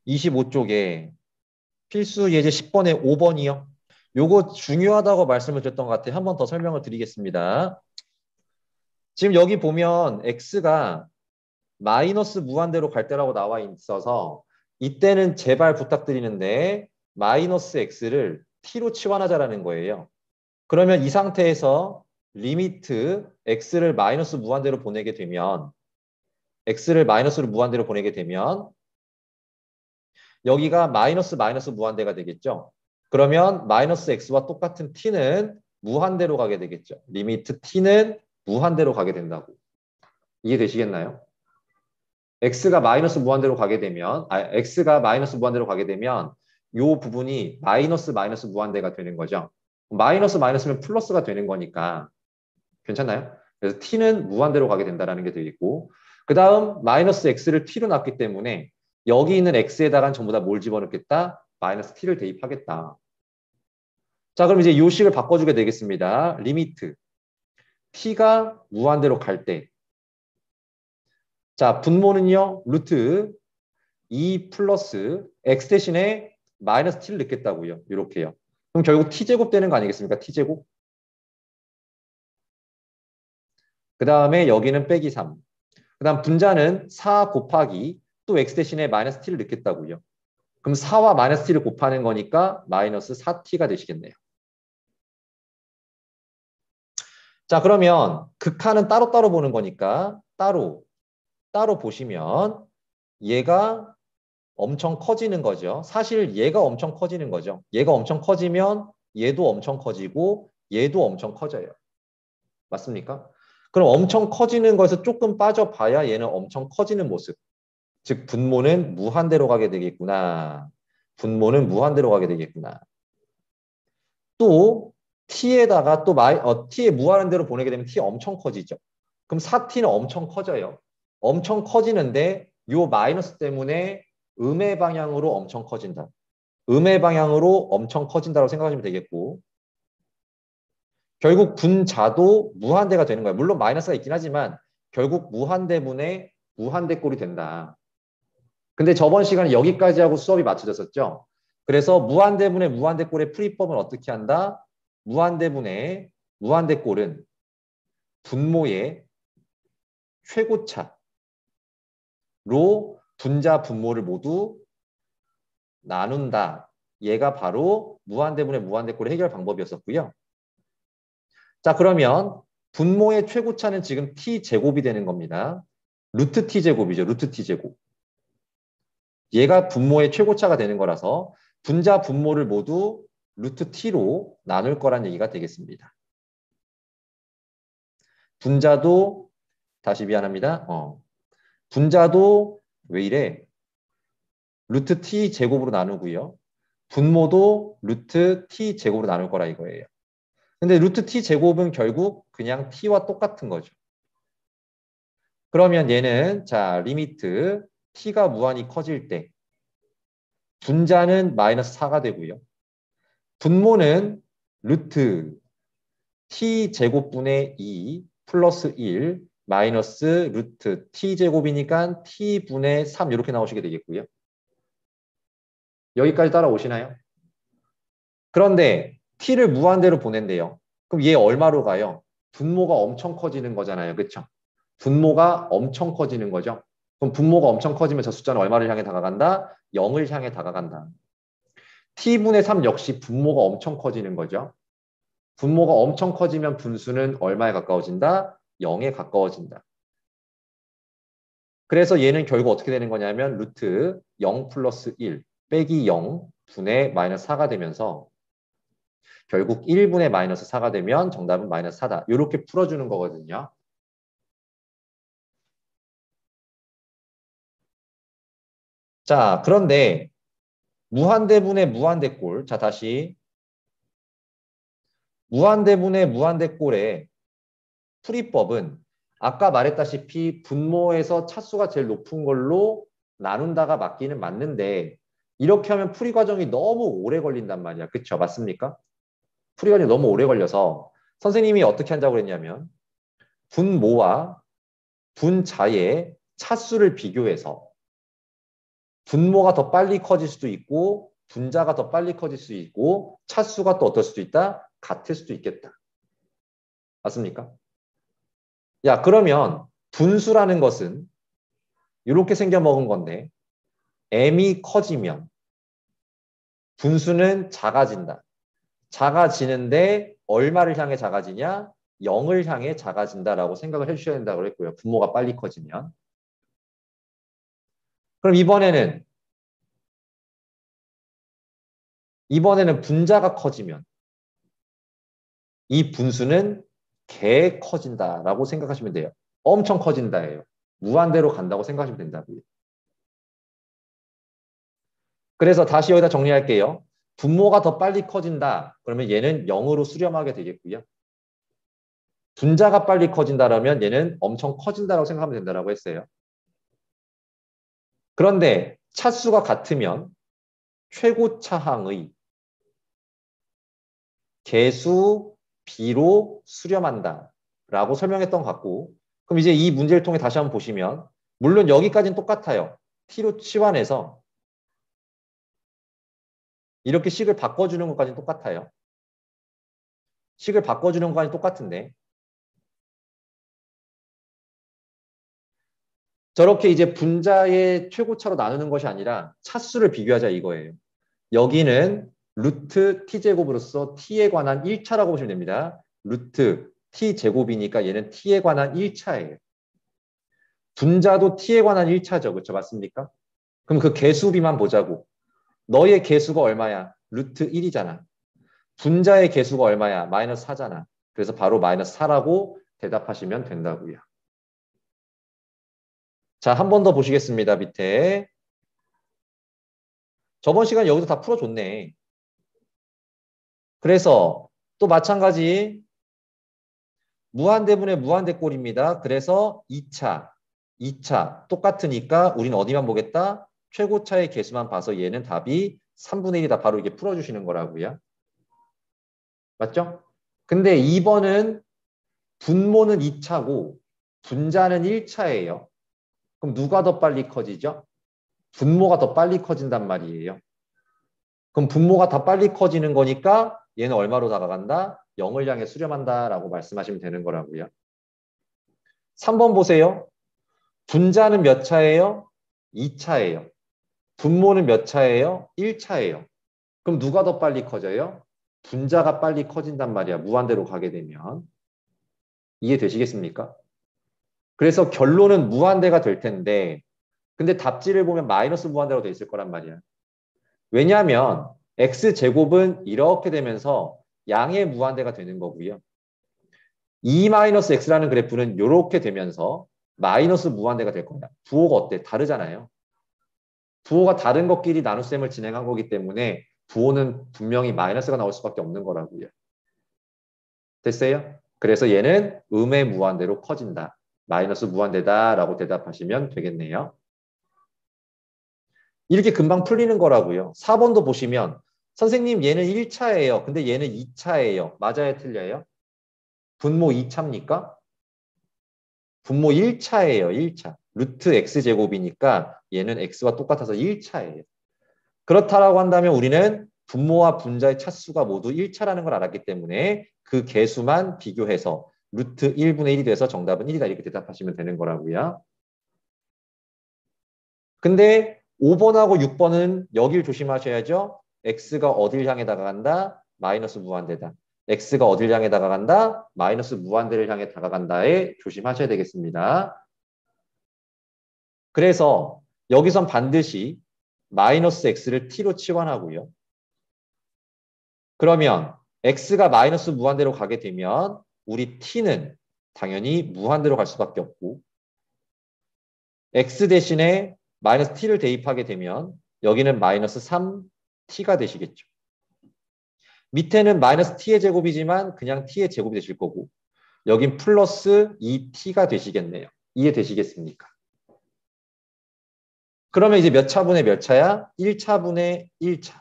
25쪽에 필수 예제 10번에 5번이요. 요거 중요하다고 말씀을 드렸던 것 같아요. 한 번 더 설명을 드리겠습니다. 지금 여기 보면 x가 마이너스 무한대로 갈 때라고 나와 있어서 이때는 제발 부탁드리는데 마이너스 x를 t로 치환하자라는 거예요. 그러면 이 상태에서 리미트 x를 마이너스 무한대로 보내게 되면 x를 마이너스로 무한대로 보내게 되면 여기가 마이너스 마이너스 무한대가 되겠죠. 그러면 마이너스 x와 똑같은 t는 무한대로 가게 되겠죠. 리미트 t는 무한대로 가게 된다고. 이해되시겠나요? x가 마이너스 무한대로 가게 되면 x가 마이너스 무한대로 가게 되면 이 부분이 마이너스 마이너스 무한대가 되는 거죠. 마이너스 마이너스면 플러스가 되는 거니까 괜찮나요? 그래서 t는 무한대로 가게 된다는 게 되겠고 그 다음 마이너스 x를 t로 놨기 때문에 여기 있는 x에다가 전부 다 뭘 집어넣겠다? 마이너스 t를 대입하겠다. 자, 그럼 이제 이 식을 바꿔주게 되겠습니다. 리미트 t가 무한대로 갈 때. 자, 분모는요. 루트 2 플러스 x 대신에 마이너스 t를 넣겠다고요. 이렇게요. 그럼 결국 t제곱 되는 거 아니겠습니까? t제곱. 그 다음에 여기는 빼기 3. 그 다음 분자는 4 곱하기 또 x 대신에 마이너스 t를 넣겠다고요. 그럼 4와 마이너스 t를 곱하는 거니까 마이너스 4t가 되시겠네요. 자, 그러면 극한은 따로따로 보는 거니까 따로 보시면 얘가 엄청 커지는 거죠. 사실 얘가 엄청 커지는 거죠. 얘가 엄청 커지면 얘도 엄청 커지고 얘도 엄청 커져요. 맞습니까? 그럼 엄청 커지는 거에서 조금 빠져봐야 얘는 엄청 커지는 모습. 즉 분모는 무한대로 가게 되겠구나. 분모는 무한대로 가게 되겠구나. 또 t에다가 또 t에 무한대로 보내게 되면 t 엄청 커지죠. 그럼 4t는 엄청 커져요. 엄청 커지는데 요 마이너스 때문에 음의 방향으로 엄청 커진다. 음의 방향으로 엄청 커진다고 생각하시면 되겠고 결국 분자도 무한대가 되는 거예요. 물론 마이너스가 있긴 하지만 결국 무한대분의 무한대꼴이 된다. 근데 저번 시간에 여기까지 하고 수업이 맞춰졌었죠. 그래서 무한대분의 무한대꼴의 풀이법은 어떻게 한다? 무한대분의 무한대꼴은 분모의 최고차로 분자 분모를 모두 나눈다. 얘가 바로 무한대분의 무한대꼴의 해결 방법이었었고요. 자, 그러면 분모의 최고차는 지금 t제곱이 되는 겁니다. 루트 t제곱이죠. 루트 t제곱. 얘가 분모의 최고차가 되는 거라서 분자 분모를 모두 루트 t로 나눌 거란 얘기가 되겠습니다. 분자도 다시 미안합니다. 분자도 왜 이래? 루트 t 제곱으로 나누고요. 분모도 루트 t 제곱으로 나눌 거라 이거예요. 근데 루트 t 제곱은 결국 그냥 t와 똑같은 거죠. 그러면 얘는 자 리미트 t가 무한히 커질 때 분자는 마이너스 4가 되고요. 분모는 루트 t제곱분의 2 플러스 1 마이너스 루트 t제곱이니까 t분의 3 이렇게 나오시게 되겠고요. 여기까지 따라오시나요? 그런데 t를 무한대로 보낸대요. 그럼 얘 얼마로 가요? 분모가 엄청 커지는 거잖아요. 그렇죠? 분모가 엄청 커지는 거죠. 그럼 분모가 엄청 커지면 저 숫자는 얼마를 향해 다가간다? 0을 향해 다가간다. t분의 3 역시 분모가 엄청 커지는 거죠. 분모가 엄청 커지면 분수는 얼마에 가까워진다? 0에 가까워진다. 그래서 얘는 결국 어떻게 되는 거냐면 루트 0 플러스 1 빼기 0 분의 마이너스 4가 되면서 결국 1분의 마이너스 4가 되면 정답은 마이너스 4다. 이렇게 풀어주는 거거든요. 자, 그런데 무한대분의 무한대꼴. 자, 다시 무한대분의 무한대꼴의 풀이법은 아까 말했다시피 분모에서 차수가 제일 높은 걸로 나눈다가 맞기는 맞는데 이렇게 하면 풀이 과정이 너무 오래 걸린단 말이야. 그쵸? 맞습니까? 풀이 과정이 너무 오래 걸려서 선생님이 어떻게 한다고 그랬냐면 분모와 분자의 차수를 비교해서 분모가 더 빨리 커질 수도 있고 분자가 더 빨리 커질 수 있고 차수가 또 어떨 수도 있다? 같을 수도 있겠다. 맞습니까? 야, 그러면 분수라는 것은 이렇게 생겨먹은 건데 m이 커지면 분수는 작아진다. 작아지는데 얼마를 향해 작아지냐? 0을 향해 작아진다라고 생각을 해주셔야 된다고 그랬고요. 분모가 빨리 커지면. 그럼 이번에는 분자가 커지면 이 분수는 개 커진다라고 생각하시면 돼요. 엄청 커진다예요. 무한대로 간다고 생각하시면 된다고요. 그래서 다시 여기다 정리할게요. 분모가 더 빨리 커진다. 그러면 얘는 0으로 수렴하게 되겠고요. 분자가 빨리 커진다라면 얘는 엄청 커진다라고 생각하면 된다라고 했어요. 그런데 차수가 같으면 최고차항의 개수 B로 수렴한다 라고 설명했던 것 같고, 그럼 이제 이 문제를 통해 다시 한번 보시면 물론 여기까지는 똑같아요. T로 치환해서 이렇게 식을 바꿔주는 것까지는 똑같아요. 식을 바꿔주는 것까지 똑같은데 저렇게 이제 분자의 최고차로 나누는 것이 아니라 차수를 비교하자 이거예요. 여기는 루트 t제곱으로서 t에 관한 1차라고 보시면 됩니다. 루트 t제곱이니까 얘는 t에 관한 1차예요. 분자도 t에 관한 1차죠. 그렇죠? 맞습니까? 그럼 그 개수비만 보자고. 너의 개수가 얼마야? 루트 1이잖아. 분자의 개수가 얼마야? 마이너스 4잖아. 그래서 바로 마이너스 4라고 대답하시면 된다고요. 자, 한 번 더 보시겠습니다. 밑에. 저번 시간 여기서 다 풀어줬네. 그래서 또 마찬가지 무한대분의 무한대꼴입니다. 그래서 2차 똑같으니까 우리는 어디만 보겠다? 최고차의 개수만 봐서 얘는 답이 3분의 1이다. 바로 이게 풀어주시는 거라고요. 맞죠? 근데 2번은 분모는 2차고 분자는 1차예요. 그럼 누가 더 빨리 커지죠? 분모가 더 빨리 커진단 말이에요. 그럼 분모가 더 빨리 커지는 거니까 얘는 얼마로 다가간다? 0을 향해 수렴한다라고 말씀하시면 되는 거라고요. 3번 보세요. 분자는 몇 차예요? 2차예요. 분모는 몇 차예요? 1차예요. 그럼 누가 더 빨리 커져요? 분자가 빨리 커진단 말이야. 무한대로 가게 되면. 이해되시겠습니까? 그래서 결론은 무한대가 될 텐데 근데 답지를 보면 마이너스 무한대로 돼 있을 거란 말이야. 왜냐하면 x제곱은 이렇게 되면서 양의 무한대가 되는 거고요. 2-x라는 그래프는 이렇게 되면서 마이너스 무한대가 될 거야. 부호가 어때? 다르잖아요. 부호가 다른 것끼리 나눗셈을 진행한 거기 때문에 부호는 분명히 마이너스가 나올 수밖에 없는 거라고요. 됐어요? 그래서 얘는 음의 무한대로 커진다. 마이너스 무한대다라고 대답하시면 되겠네요. 이렇게 금방 풀리는 거라고요. 4번도 보시면 선생님 얘는 1차예요. 근데 얘는 2차예요. 맞아요? 틀려요? 분모 2차입니까? 분모 1차예요. 1차. 루트 x제곱이니까 얘는 x와 똑같아서 1차예요. 그렇다라고 한다면 우리는 분모와 분자의 차수가 모두 1차라는 걸 알았기 때문에 그 개수만 비교해서 루트 1분의 1이 돼서 정답은 1이다 이렇게 대답하시면 되는 거라고요. 근데 5번하고 6번은 여길 조심하셔야죠. x가 어딜 향해 다가간다? 마이너스 무한대다. x가 어딜 향해 다가간다? 마이너스 무한대를 향해 다가간다에 조심하셔야 되겠습니다. 그래서 여기선 반드시 마이너스 x를 t로 치환하고요. 그러면 x가 마이너스 무한대로 가게 되면 우리 t는 당연히 무한대로 갈 수밖에 없고 x 대신에 마이너스 t를 대입하게 되면 여기는 마이너스 3t가 되시겠죠. 밑에는 마이너스 t의 제곱이지만 그냥 t의 제곱이 되실 거고 여긴 플러스 2t가 되시겠네요. 이해되시겠습니까? 그러면 이제 몇 차분의 몇 차야? 1차분의 1차.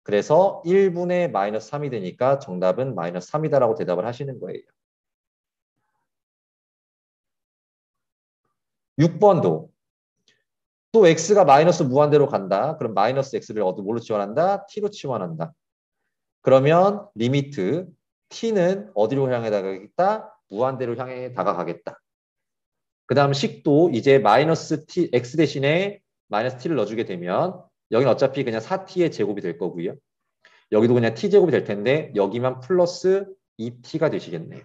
그래서 1분의 마이너스 3이 되니까 정답은 마이너스 3이다라고 대답을 하시는 거예요. 6번도 또 x가 마이너스 무한대로 간다. 그럼 마이너스 x를 뭘로 치환한다? t로 치환한다. 그러면 리미트 t는 어디로 향해 다가가겠다? 무한대로 향해 다가가겠다. 그 다음 식도 이제 마이너스 t, x 대신에 마이너스 t를 넣어주게 되면 여기는 어차피 그냥 4t의 제곱이 될 거고요. 여기도 그냥 t제곱이 될 텐데 여기만 플러스 2t가 되시겠네요.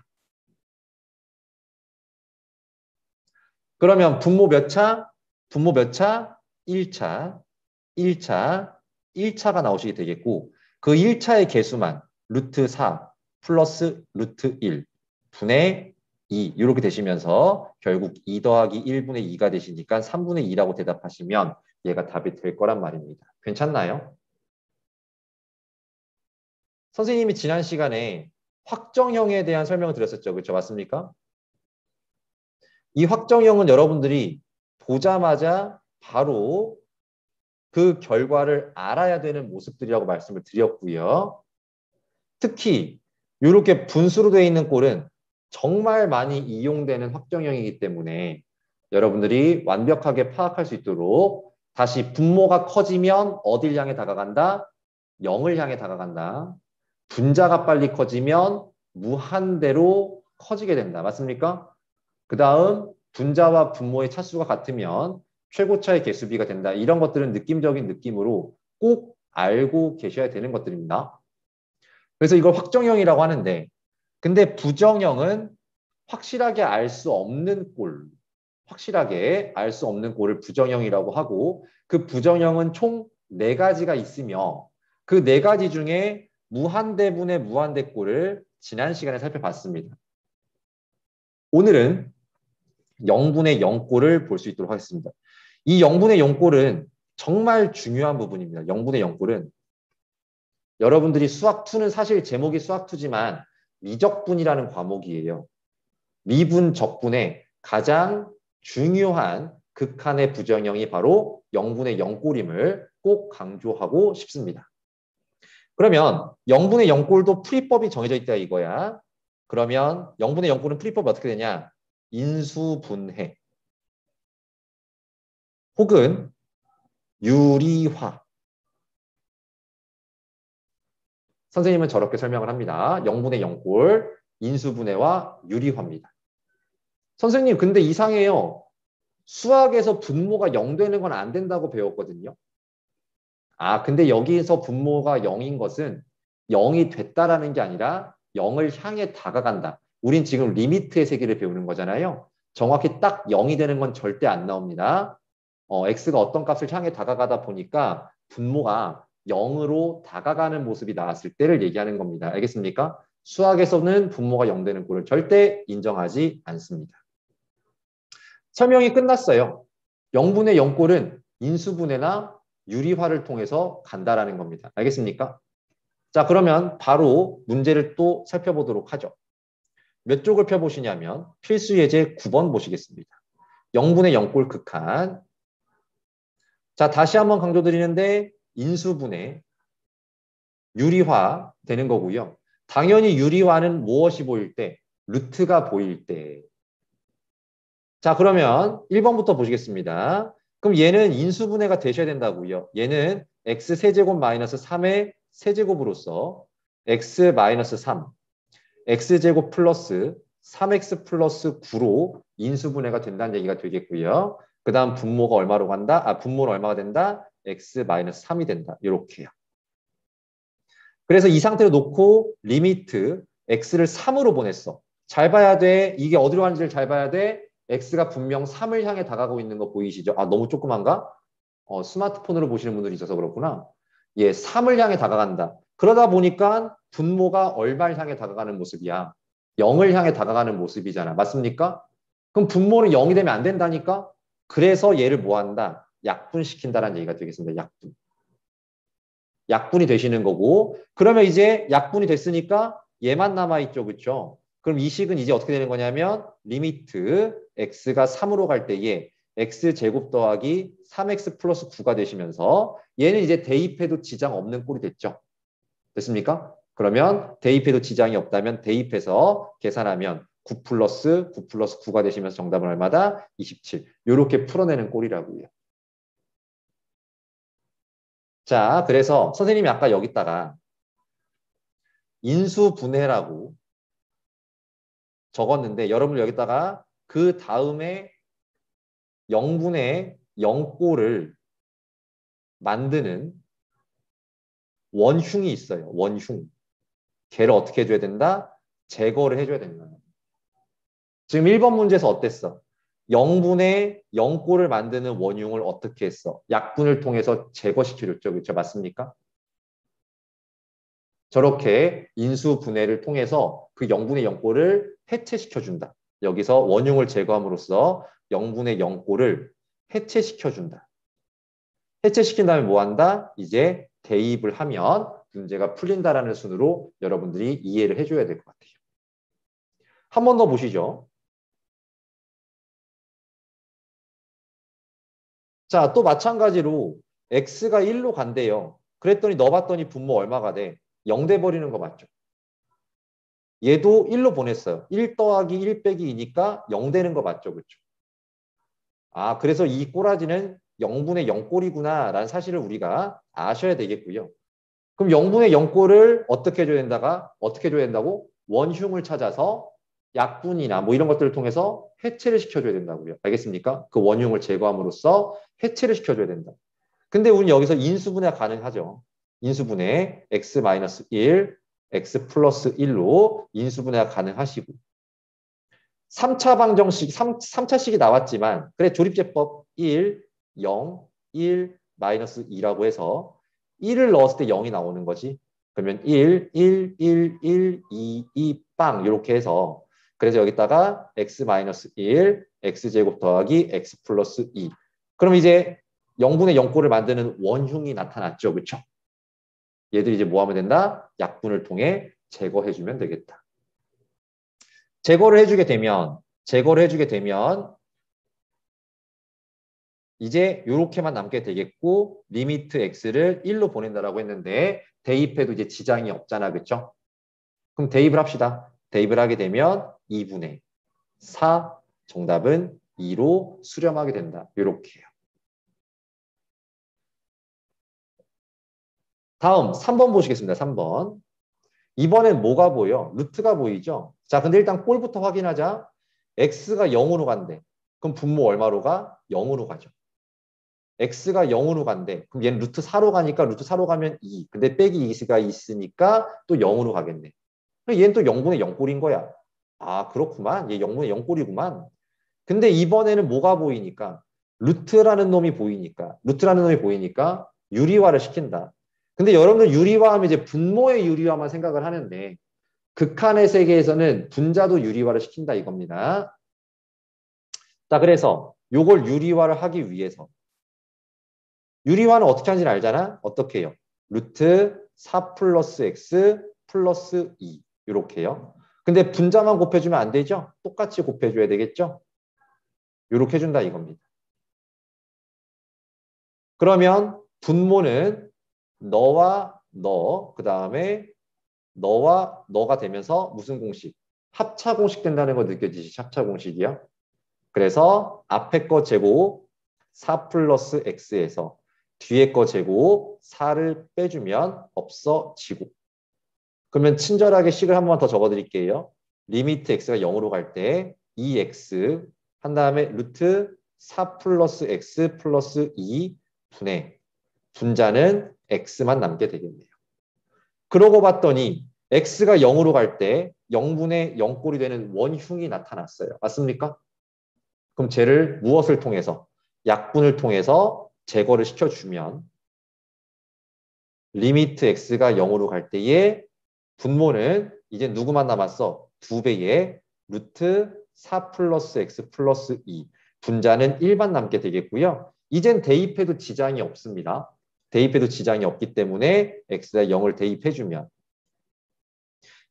그러면 분모 몇 차? 분모 몇 차? 1차, 1차, 1차가 나오시게 되겠고 그 1차의 개수만 루트 4 플러스 루트 1 분의 2 이렇게 되시면서 결국 2 더하기 1분의 2가 되시니까 3분의 2라고 대답하시면 얘가 답이 될 거란 말입니다. 괜찮나요? 선생님이 지난 시간에 확정형에 대한 설명을 드렸었죠. 그렇죠? 맞습니까? 이 확정형은 여러분들이 보자마자 바로 그 결과를 알아야 되는 모습들이라고 말씀을 드렸고요. 특히 이렇게 분수로 되어 있는 꼴은 정말 많이 이용되는 확정형이기 때문에 여러분들이 완벽하게 파악할 수 있도록 다시 분모가 커지면 어딜 향해 다가간다? 0을 향해 다가간다. 분자가 빨리 커지면 무한대로 커지게 된다. 맞습니까? 그 다음 분자와 분모의 차수가 같으면 최고차의 개수비가 된다. 이런 것들은 느낌적인 느낌으로 꼭 알고 계셔야 되는 것들입니다. 그래서 이걸 확정형이라고 하는데 근데 부정형은 확실하게 알 수 없는 꼴, 확실하게 알 수 없는 꼴을 부정형이라고 하고 그 부정형은 총 4가지가 있으며 그 4가지 중에 무한대분의 무한대꼴을 지난 시간에 살펴봤습니다. 오늘은 0분의 0꼴을 볼 수 있도록 하겠습니다. 이 0분의 0꼴은 정말 중요한 부분입니다. 0분의 0꼴은 여러분들이 수학2는 사실 제목이 수학2지만 미적분이라는 과목이에요. 미분, 적분의 가장 중요한 극한의 부정형이 바로 0분의 0꼴임을 꼭 강조하고 싶습니다. 그러면 0분의 0꼴도 풀이법이 정해져 있다 이거야. 그러면 0분의 0꼴은 풀이법이 어떻게 되냐? 인수분해 혹은 유리화. 선생님은 저렇게 설명을 합니다. 0분의 0꼴, 인수분해와 유리화입니다. 선생님 근데 이상해요. 수학에서 분모가 0 되는 건 안 된다고 배웠거든요. 아 근데 여기서 분모가 0인 것은 0이 됐다라는 게 아니라 0을 향해 다가간다. 우린 지금 리미트의 세계를 배우는 거잖아요. 정확히 딱 0이 되는 건 절대 안 나옵니다. x가 어떤 값을 향해 다가가다 보니까 분모가 0으로 다가가는 모습이 나왔을 때를 얘기하는 겁니다. 알겠습니까? 수학에서는 분모가 0 되는 꼴을 절대 인정하지 않습니다. 설명이 끝났어요. 0분의 0꼴은 인수분해나 유리화를 통해서 간다라는 겁니다. 알겠습니까? 자, 그러면 바로 문제를 또 살펴보도록 하죠. 몇 쪽을 펴보시냐면 필수 예제 9번 보시겠습니다. 0분의 0꼴 극한. 자, 다시 한번 강조드리는데 인수분해, 유리화 되는 거고요. 당연히 유리화는 무엇이 보일 때? 루트가 보일 때. 자, 그러면 1번부터 보시겠습니다. 그럼 얘는 인수분해가 되셔야 된다고요. 얘는 x 세제곱 마이너스 3의 세제곱으로서 x 마이너스 3, x제곱 플러스 3x 플러스 9로 인수분해가 된다는 얘기가 되겠고요. 그 다음 분모가 얼마로 간다? 분모는 얼마가 된다? x 마이너스 3이 된다. 이렇게요. 그래서 이 상태로 놓고 리미트 x를 3으로 보냈어. 잘 봐야 돼. 이게 어디로 가는지를 잘 봐야 돼. x가 분명 3을 향해 다가가고 있는 거 보이시죠? 너무 조그만가? 스마트폰으로 보시는 분들이 있어서 그렇구나. 예, 3을 향해 다가간다. 그러다 보니까 분모가 얼마를 향해 다가가는 모습이야? 0을 향해 다가가는 모습이잖아. 맞습니까? 그럼 분모는 0이 되면 안 된다니까? 그래서 얘를 뭐 한다? 약분시킨다라는 얘기가 되겠습니다. 약분. 약분이 되시는 거고 그러면 이제 약분이 됐으니까 얘만 남아있죠. 그렇죠? 그럼 이 식은 이제 어떻게 되는 거냐면 리미트 x가 3으로 갈 때에 x제곱 더하기 3x 플러스 9가 되시면서 얘는 이제 대입해도 지장 없는 꼴이 됐죠. 됐습니까? 그러면 대입해도 지장이 없다면 대입해서 계산하면 9 플러스 9 플러스 9가 되시면서 정답은 얼마다? 27. 이렇게 풀어내는 꼴이라고요. 자, 그래서 선생님이 아까 여기다가 인수분해라고 적었는데 여러분 여기다가 그 다음에 0분의 0꼴을 만드는 원흉이 있어요. 원흉. 걔를 어떻게 해줘야 된다? 제거를 해줘야 된다. 지금 1번 문제에서 어땠어? 0분의 0꼴을 만드는 원흉을 어떻게 했어? 약분을 통해서 제거시켜줬죠. 그렇죠? 맞습니까? 저렇게 인수분해를 통해서 그 0분의 0꼴을 해체시켜준다. 여기서 원흉을 제거함으로써 0분의 0꼴을 해체시켜준다. 해체시킨 다음에 뭐 한다? 이제 대입을 하면 문제가 풀린다라는 순으로 여러분들이 이해를 해줘야 될 것 같아요. 한 번 더 보시죠. 자, 또 마찬가지로 x가 1로 간대요. 그랬더니 넣어봤더니 분모 얼마가 돼? 0 돼버리는 거 맞죠? 얘도 1로 보냈어요. 1 더하기 1 빼기 2니까 0 되는 거 맞죠? 그렇죠? 아, 그래서 이 꼬라지는 0분의 0꼴이구나 라는 사실을 우리가 아셔야 되겠고요. 그럼 0분의 0꼴을 어떻게 해줘야 된다가 어떻게 해줘야 된다고? 원흉을 찾아서 약분이나 뭐 이런 것들을 통해서 해체를 시켜줘야 된다고요. 알겠습니까? 그 원흉을 제거함으로써 해체를 시켜줘야 된다. 근데 우리는 여기서 인수분해가 가능하죠. 인수분해 x-1, x 플러스 1로 인수분해가 가능하시고 3차 방정식, 3차식이 나왔지만 그래 조립제법 1, 0, 1, 마이너스 2라고 해서 1을 넣었을 때 0이 나오는 거지. 그러면 1, 1, 1, 1, 2, 2, 빵 이렇게 해서 그래서 여기다가 x-1, x제곱 더하기 x 플러스 2. 그럼 이제 0분의 0꼴을 만드는 원흉이 나타났죠. 그렇죠? 얘들 이제 뭐 하면 된다? 약분을 통해 제거해주면 되겠다. 제거를 해주게 되면 이제 이렇게만 남게 되겠고 리미트 x를 1로 보낸다라고 했는데 대입해도 이제 지장이 없잖아. 그렇죠? 그럼 대입을 합시다. 대입을 하게 되면 2분의 4 정답은 2로 수렴하게 된다. 이렇게요. 다음 3번 보시겠습니다. 3번. 이번엔 뭐가 보여? 루트가 보이죠? 자, 근데 일단 꼴부터 확인하자. x가 0으로 간대. 그럼 분모 얼마로 가? 0으로 가죠. x가 0으로 간대. 그럼 얘는 루트 4로 가니까 루트 4로 가면 2. 근데 빼기 2가 있으니까 또 0으로 가겠네. 그럼 얘는 또 0분의 0꼴인 거야. 아, 그렇구만. 얘 0분의 0꼴이구만. 근데 이번에는 뭐가 보이니까? 루트라는 놈이 보이니까 유리화를 시킨다. 근데 여러분들 유리화하면 이제 분모의 유리화만 생각을 하는데 극한의 세계에서는 분자도 유리화를 시킨다 이겁니다. 자, 그래서 요걸 유리화를 하기 위해서 유리화는 어떻게 하는지는 알잖아? 어떻게 해요? 루트 4 플러스 x 플러스 2 이렇게요. 근데 분자만 곱해주면 안 되죠? 똑같이 곱해줘야 되겠죠? 이렇게 해준다 이겁니다. 그러면 분모는 너와 너, 그 다음에 너와 너가 되면서 무슨 공식? 합차 공식 된다는 거 느껴지시? 합차 공식이요. 그래서 앞에 거 제곱 4 플러스 x에서 뒤에 거 제곱 4를 빼주면 없어지고. 그러면 친절하게 식을 한 번 더 적어드릴게요. 리미트 x가 0으로 갈 때 2x 한 다음에 루트 4 플러스 x 플러스 2 분의 분자는 x만 남게 되겠네요. 그러고 봤더니 x가 0으로 갈 때 0분의 0꼴이 되는 원흉이 나타났어요. 맞습니까? 그럼 쟤를 무엇을 통해서? 약분을 통해서 제거를 시켜주면 리미트 x가 0으로 갈 때의 분모는 이제 누구만 남았어? 2배의 루트 4 플러스 x 플러스 2. 분자는 1만 남게 되겠고요. 이젠 대입해도 지장이 없습니다. 대입해도 지장이 없기 때문에 x에 0을 대입해주면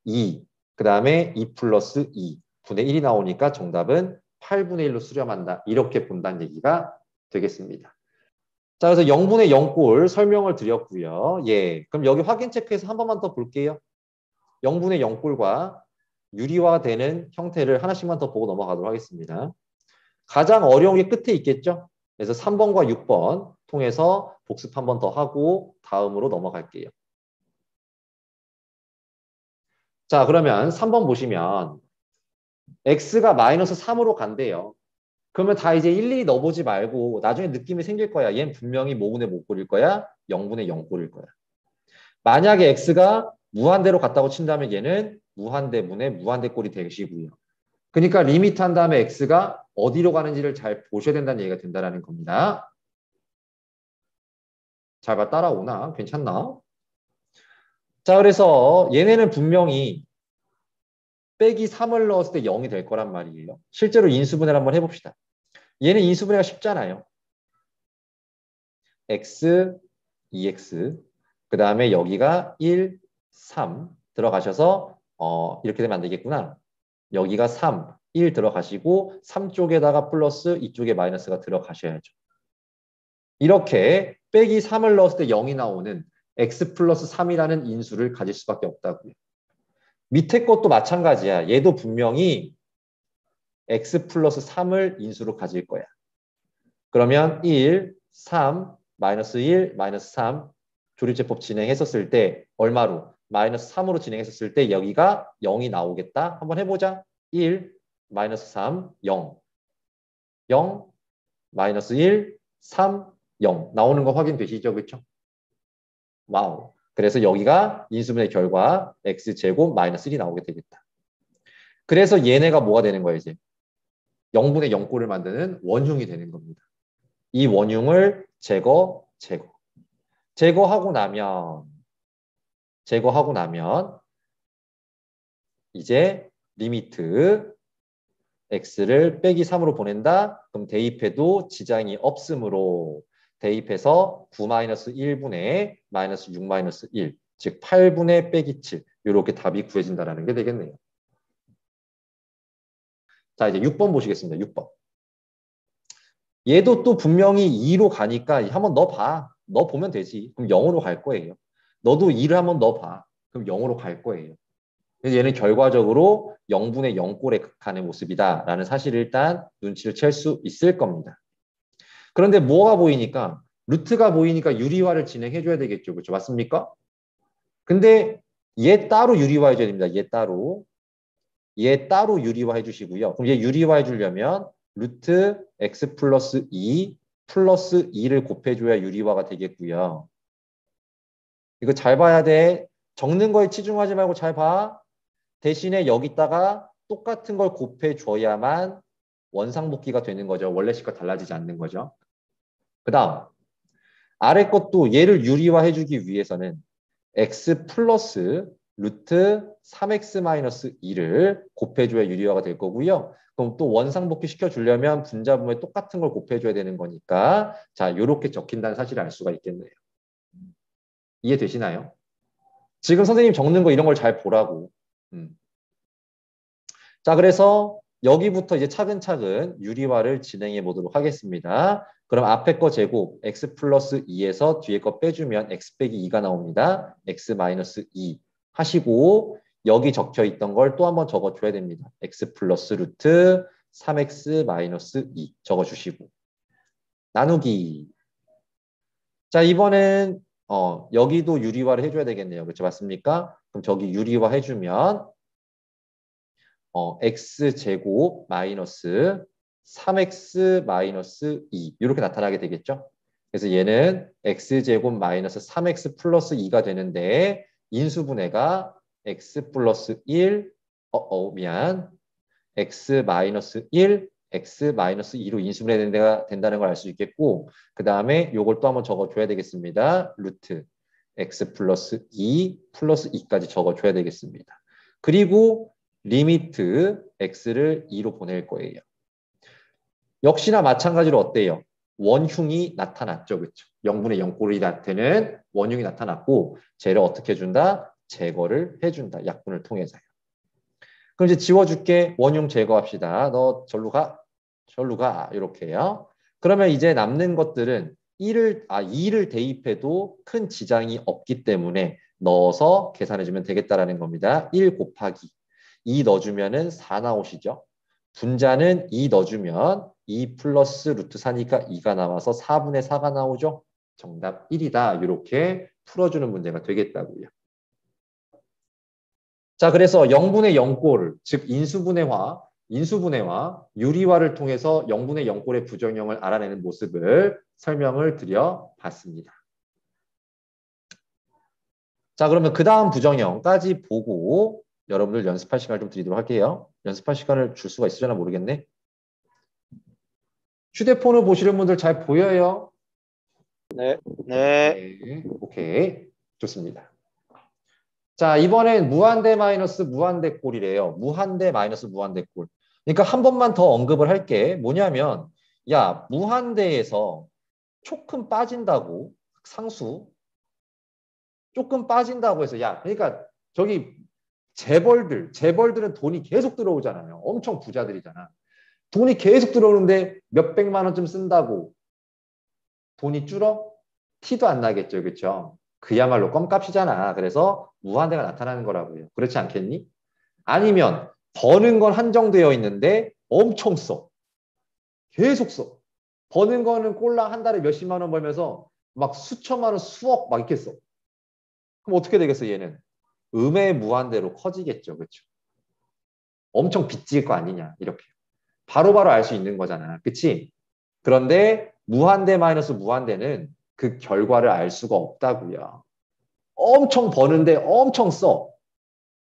2, 그 다음에 2 플러스 2, 분의 1이 나오니까 정답은 8분의 1로 수렴한다. 이렇게 본다는 얘기가 되겠습니다. 자, 그래서 0분의 0꼴 설명을 드렸고요. 예, 그럼 여기 확인 체크해서 한 번만 더 볼게요. 0분의 0꼴과 유리화되는 형태를 하나씩만 더 보고 넘어가도록 하겠습니다. 가장 어려운 게 끝에 있겠죠? 그래서 3번과 6번 통해서 복습 한 번 더 하고 다음으로 넘어갈게요. 자, 그러면 3번 보시면 x가 마이너스 3으로 간대요. 그러면 다 이제 일일이 넣어보지 말고 나중에 느낌이 생길 거야. 얘는 분명히 모분의 목골일 거야. 0분의 0골일 거야. 만약에 x가 무한대로 갔다고 친다면 얘는 무한대분의 무한대꼴이 되시고요. 그러니까 리미트 한 다음에 x가 어디로 가는지를 잘 보셔야 된다는 얘기가 된다는 겁니다. 잘 봐, 따라오나? 괜찮나? 자, 그래서 얘네는 분명히 빼기 3을 넣었을 때 0이 될 거란 말이에요. 실제로 인수분해를 한번 해봅시다. 얘는 인수분해가 쉽잖아요. x, 2x, 그 다음에 여기가 1, 3 들어가셔서 이렇게 되면 안 되겠구나. 여기가 3, 1 들어가시고 3 쪽에다가 플러스 이쪽에 마이너스가 들어가셔야죠. 이렇게 빼기 3을 넣었을 때 0이 나오는 x 플러스 3이라는 인수를 가질 수밖에 없다고요. 밑에 것도 마찬가지야. 얘도 분명히 x 플러스 3을 인수로 가질 거야. 그러면 1, 3, 마이너스 1, 마이너스 3 조립제법 진행했었을 때 얼마로? 마이너스 3으로 진행했었을 때 여기가 0이 나오겠다. 한번 해보자. 1, 마이너스 3, 0. 0, 마이너스 1, 3, 0. 나오는 거 확인되시죠? 그렇죠? 와우. 그래서 여기가 인수분해 결과 x제곱 마이너스 1이 나오게 되겠다. 그래서 얘네가 뭐가 되는 거예요? 이제 0분의 0꼴을 만드는 원흉이 되는 겁니다. 이 원흉을 제거하고 나면 이제 리미트 x를 빼기 3으로 보낸다. 그럼 대입해도 지장이 없으므로 대입해서 9-1분의 마이너스 6-1, 즉 8분의 빼기 7 이렇게 답이 구해진다는 게 되겠네요. 자, 이제 6번 보시겠습니다. 6번. 얘도 또 분명히 2로 가니까 한번 넣어봐. 넣어보면 되지. 그럼 0으로 갈 거예요. 너도 2를 한번 넣어봐. 그럼 0으로 갈 거예요. 그래서 얘는 결과적으로 0분의 0꼴에 극한의 모습이다라는 사실을 일단 눈치를 챌 수 있을 겁니다. 그런데 뭐가 보이니까? 루트가 보이니까 유리화를 진행해줘야 되겠죠. 그렇죠? 맞습니까? 근데 얘 따로 유리화해줘야 됩니다. 얘 따로 유리화해 주시고요. 그럼 얘 유리화해 주려면 루트 x 플러스 2 플러스 2를 곱해줘야 유리화가 되겠고요. 이거 잘 봐야 돼. 적는 거에 치중하지 말고 잘 봐. 대신에 여기다가 똑같은 걸 곱해줘야만 원상복귀가 되는 거죠. 원래 식과 달라지지 않는 거죠. 그 다음 아래 것도 얘를 유리화해 주기 위해서는 x 플러스 루트 3x 마이너스 2를 곱해줘야 유리화가 될 거고요. 그럼 또 원상복귀 시켜주려면 분자분모에 똑같은 걸 곱해줘야 되는 거니까 자, 이렇게 적힌다는 사실을 알 수가 있겠네요. 이해되시나요? 지금 선생님 적는 거 이런 걸 잘 보라고. 자, 그래서 여기부터 이제 차근차근 유리화를 진행해 보도록 하겠습니다. 그럼 앞에 거 제곱 x 플러스 2에서 뒤에 거 빼주면 x 빼기 2가 나옵니다. x 마이너스 2 하시고 여기 적혀 있던 걸 또 한번 적어줘야 됩니다. x 플러스 루트 3x 마이너스 2 적어주시고 나누기. 자, 이번엔 여기도 유리화를 해줘야 되겠네요. 그렇죠? 맞습니까? 그럼 저기 유리화 해주면 x제곱 마이너스 3x 마이너스 2 이렇게 나타나게 되겠죠. 그래서 얘는 x제곱 마이너스 3x 플러스 2가 되는데 인수분해가 x 플러스 1 미안 x 마이너스 1 x 마이너스 2로 인수분해 된다는 걸 알 수 있겠고 그 다음에 이걸 또 한번 적어줘야 되겠습니다. 루트 x 플러스 2 플러스 2까지 적어줘야 되겠습니다. 그리고 리미트 x를 2로 보낼 거예요. 역시나 마찬가지로 어때요? 원흉이 나타났죠. 그렇죠? 0분의 0꼴이 되는 원흉이 나타났고 쟤를 어떻게 해준다? 제거를 해준다. 약분을 통해서요. 그럼 이제 지워줄게. 원흉 제거합시다. 너 절로 가. 이렇게요. 그러면 이제 남는 것들은 2를 대입해도 큰 지장이 없기 때문에 넣어서 계산해주면 되겠다라는 겁니다. 1 곱하기 2 넣어주면은 4 나오시죠. 분자는 2 넣어주면 2 플러스 루트 4니까 2가 나와서 4분의 4가 나오죠. 정답 1이다. 이렇게 풀어주는 문제가 되겠다고요. 자, 그래서 0분의 0꼴, 즉 인수분해와 유리화를 통해서 0분의 0꼴의 부정형을 알아내는 모습을 설명을 드려봤습니다. 자, 그러면 그 다음 부정형까지 보고 여러분들 연습할 시간을 좀 드리도록 할게요. 연습할 시간을 줄 수가 있으려나 모르겠네. 휴대폰을 보시는 분들 잘 보여요? 네. 네. 네. 오케이. 좋습니다. 자, 이번엔 무한대 마이너스 무한대 꼴이래요. 무한대 마이너스 무한대 꼴. 그러니까 한 번만 더 언급을 할게. 뭐냐면, 야, 무한대에서 조금 빠진다고, 상수, 조금 빠진다고 해서, 야, 그러니까 저기 재벌들은 돈이 계속 들어오잖아요. 엄청 부자들이잖아. 돈이 계속 들어오는데 몇백만 원쯤 쓴다고 돈이 줄어? 티도 안 나겠죠. 그렇죠? 그야말로 껌값이잖아. 그래서 무한대가 나타나는 거라고요. 그렇지 않겠니? 아니면 버는 건 한정되어 있는데 엄청 써. 계속 써. 버는 거는 꼴랑 한 달에 몇십만 원 벌면서 막 수천만 원, 수억 막 이렇게 써. 그럼 어떻게 되겠어, 얘는? 음의 무한대로 커지겠죠. 그렇죠? 엄청 빚질 거 아니냐. 이렇게. 바로바로 알 수 있는 거잖아. 그치? 그런데 무한대 마이너스 무한대는 그 결과를 알 수가 없다고요. 엄청 버는데 엄청 써.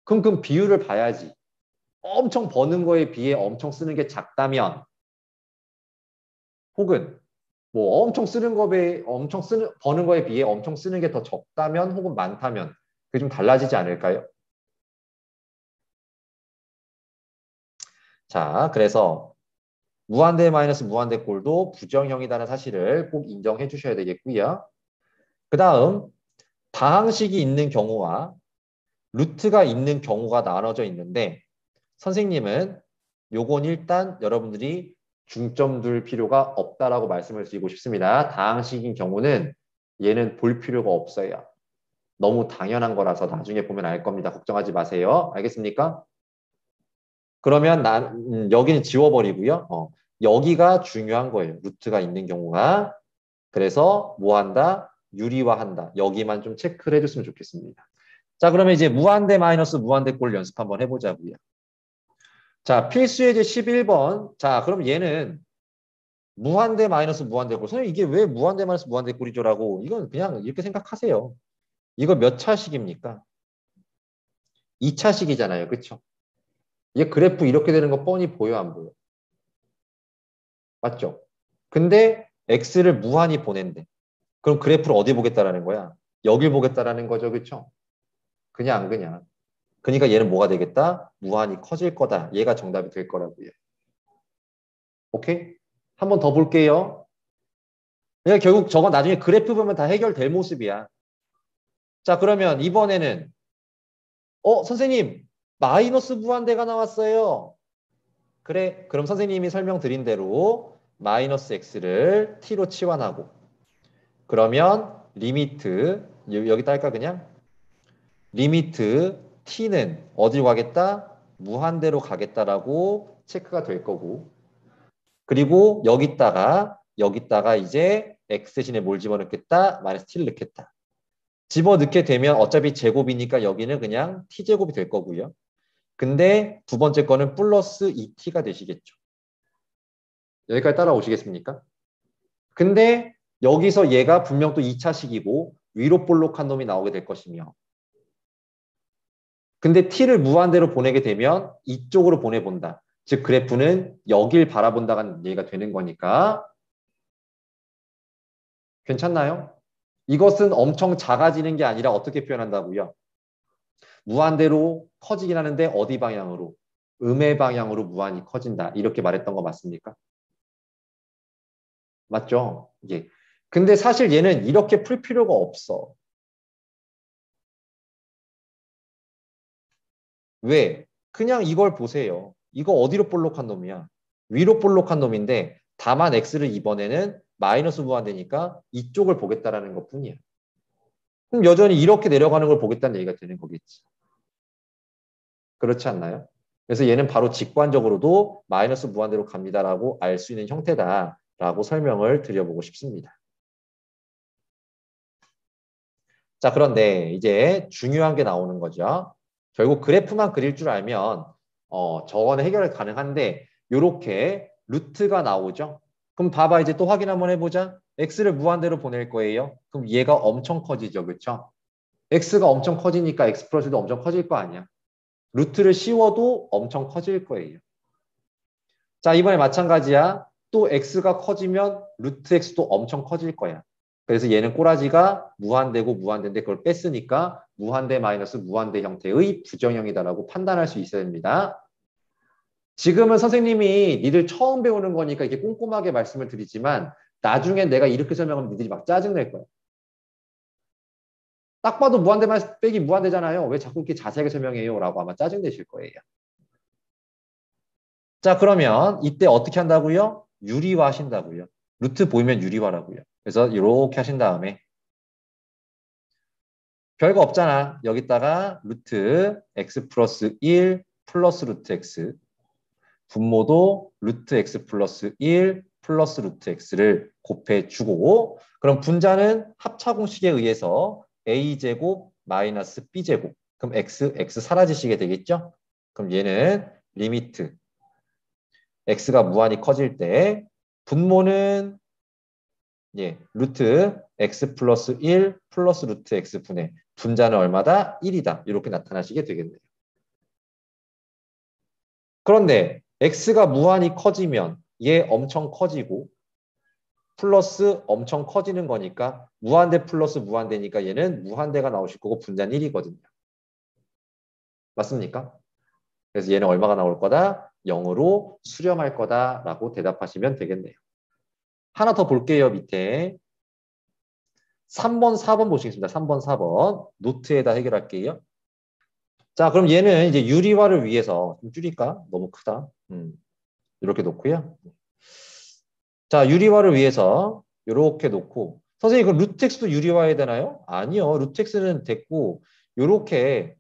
그럼 그 비율을 봐야지. 엄청 버는 거에 비해 엄청 쓰는 게 작다면, 혹은 뭐 엄청 쓰는 거에 버는 거에 비해 엄청 쓰는 게 더 적다면, 혹은 많다면 그게 좀 달라지지 않을까요? 자, 그래서 무한대 마이너스 무한대 꼴도 부정형이라는 사실을 꼭 인정해 주셔야 되겠고요. 그 다음 다항식이 있는 경우와 루트가 있는 경우가 나눠져 있는데, 선생님은 요건 일단 여러분들이 중점 둘 필요가 없다라고 말씀을 드리고 싶습니다. 다항식인 경우는 얘는 볼 필요가 없어요. 너무 당연한 거라서 나중에 보면 알 겁니다. 걱정하지 마세요. 알겠습니까? 그러면 여기는 지워버리고요. 여기가 중요한 거예요. 루트가 있는 경우가. 그래서 뭐 한다? 유리화한다. 여기만 좀 체크를 해줬으면 좋겠습니다. 자, 그러면 이제 무한대 마이너스 무한대 꼴 연습 한번 해보자고요. 자, 필수예제 11번. 자, 그럼 얘는 무한대 마이너스 무한대 꼴. 선생님, 이게 왜 무한대 마이너스 무한대 꼴이죠라고. 이건 그냥 이렇게 생각하세요. 이거 몇 차식입니까? 2차식이잖아요. 그렇죠? 얘 그래프 이렇게 되는 거 뻔히 보여, 안 보여? 맞죠? 근데 x를 무한히 보낸대. 그럼 그래프를 어디 보겠다라는 거야? 여길 보겠다라는 거죠. 그렇죠? 그냥 안 그냥. 그러니까 얘는 뭐가 되겠다? 무한히 커질 거다. 얘가 정답이 될 거라고요. 오케이? 한 번 더 볼게요. 그러니까 결국 저건 나중에 그래프 보면 다 해결될 모습이야. 자, 그러면 이번에는 선생님 마이너스 무한대가 나왔어요. 그래, 그럼 선생님이 설명드린 대로 마이너스 x를 t로 치환하고, 그러면 리미트 여기 딸까 그냥? 리미트 t는 어디로 가겠다? 무한대로 가겠다라고 체크가 될 거고, 그리고 여기다가 이제 x 대신에 뭘 집어넣겠다? 마이너스 t를 넣겠다. 집어넣게 되면 어차피 제곱이니까 여기는 그냥 t제곱이 될 거고요. 근데 두 번째 거는 플러스 2t가 되시겠죠. 여기까지 따라오시겠습니까? 근데 여기서 얘가 분명 또 2차식이고 위로 볼록한 놈이 나오게 될 것이며, 근데 t를 무한대로 보내게 되면 이쪽으로 보내본다. 즉 그래프는 여길 바라본다는 얘기가 되는 거니까. 괜찮나요? 이것은 엄청 작아지는 게 아니라 어떻게 표현한다고요? 무한대로 커지긴 하는데 어디 방향으로? 음의 방향으로 무한히 커진다. 이렇게 말했던 거 맞습니까? 맞죠? 예. 근데 사실 얘는 이렇게 풀 필요가 없어. 왜? 그냥 이걸 보세요. 이거 어디로 볼록한 놈이야? 위로 볼록한 놈인데 다만 x를 이번에는 마이너스 무한대니까 이쪽을 보겠다라는 것 뿐이야. 그럼 여전히 이렇게 내려가는 걸 보겠다는 얘기가 되는 거겠지. 그렇지 않나요? 그래서 얘는 바로 직관적으로도 마이너스 무한대로 갑니다라고 알 수 있는 형태다라고 설명을 드려보고 싶습니다. 자, 그런데 이제 중요한 게 나오는 거죠. 결국 그래프만 그릴 줄 알면 저거는 해결이 가능한데 이렇게 루트가 나오죠. 그럼 봐봐, 이제 또 확인 한번 해보자. x를 무한대로 보낼 거예요. 그럼 얘가 엄청 커지죠, 그렇죠? x가 엄청 커지니까 x 플러스도 엄청 커질 거 아니야. 루트를 씌워도 엄청 커질 거예요. 자, 이번에 마찬가지야. 또 x가 커지면 루트 x도 엄청 커질 거야. 그래서 얘는 꼬라지가 무한대고 무한대인데 그걸 뺐으니까 무한대 마이너스 무한대 형태의 부정형이다라고 판단할 수 있어야 됩니다. 지금은 선생님이 니들 처음 배우는 거니까 이렇게 꼼꼼하게 말씀을 드리지만 나중에 내가 이렇게 설명하면 니들이 막 짜증낼 거야. 딱 봐도 무한대 마이너스 빼기 무한대잖아요. 왜 자꾸 이렇게 자세하게 설명해요? 라고 아마 짜증내실 거예요. 자, 그러면 이때 어떻게 한다고요? 유리화 하신다고요. 루트 보이면 유리화라고요. 그래서 이렇게 하신 다음에 별거 없잖아. 여기다가 루트 x 플러스 1 플러스 루트 x 분모도 루트 x 플러스 1 플러스 루트 x를 곱해주고 그럼 분자는 합차공식에 의해서 a제곱 마이너스 b제곱 그럼 x 사라지시게 되겠죠? 그럼 얘는 리미트 x가 무한히 커질 때 분모는 루트 x 플러스 1 플러스 루트 x 분의 분자는 얼마다? 1이다. 이렇게 나타나시게 되겠네요. 그런데 x가 무한히 커지면 얘 엄청 커지고 플러스 엄청 커지는 거니까 무한대 플러스 무한대니까 얘는 무한대가 나오실 거고 분자는 1이거든요. 맞습니까? 그래서 얘는 얼마가 나올 거다? 0으로 수렴할 거다라고 대답하시면 되겠네요. 하나 더 볼게요. 밑에 3번, 4번 보시겠습니다. 3번, 4번 노트에다 해결할게요. 자, 그럼 얘는 이제 유리화를 위해서 좀 줄일까? 너무 크다. 이렇게 놓고요. 자, 유리화를 위해서 이렇게 놓고 선생님 그럼 루텍스도 유리화해야 되나요? 아니요. 루텍스는 됐고 이렇게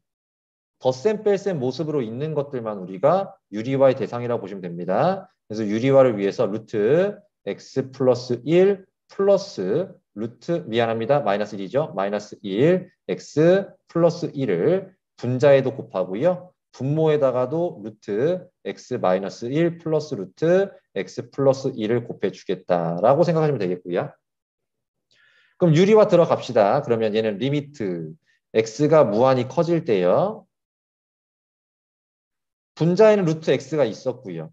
덧셈 뺄셈 모습으로 있는 것들만 우리가 유리화의 대상이라고 보시면 됩니다. 그래서 유리화를 위해서 루트 x 플러스 1 플러스 루트 미안합니다. 마이너스 1이죠. 마이너스 1 x 플러스 1을 분자에도 곱하고요. 분모에다가도 루트 x 마이너스 1 플러스 루트 x 플러스 1을 곱해주겠다라고 생각하시면 되겠고요. 그럼 유리화 들어갑시다. 그러면 얘는 리미트 x가 무한히 커질 때요. 분자에는 루트 x가 있었고요.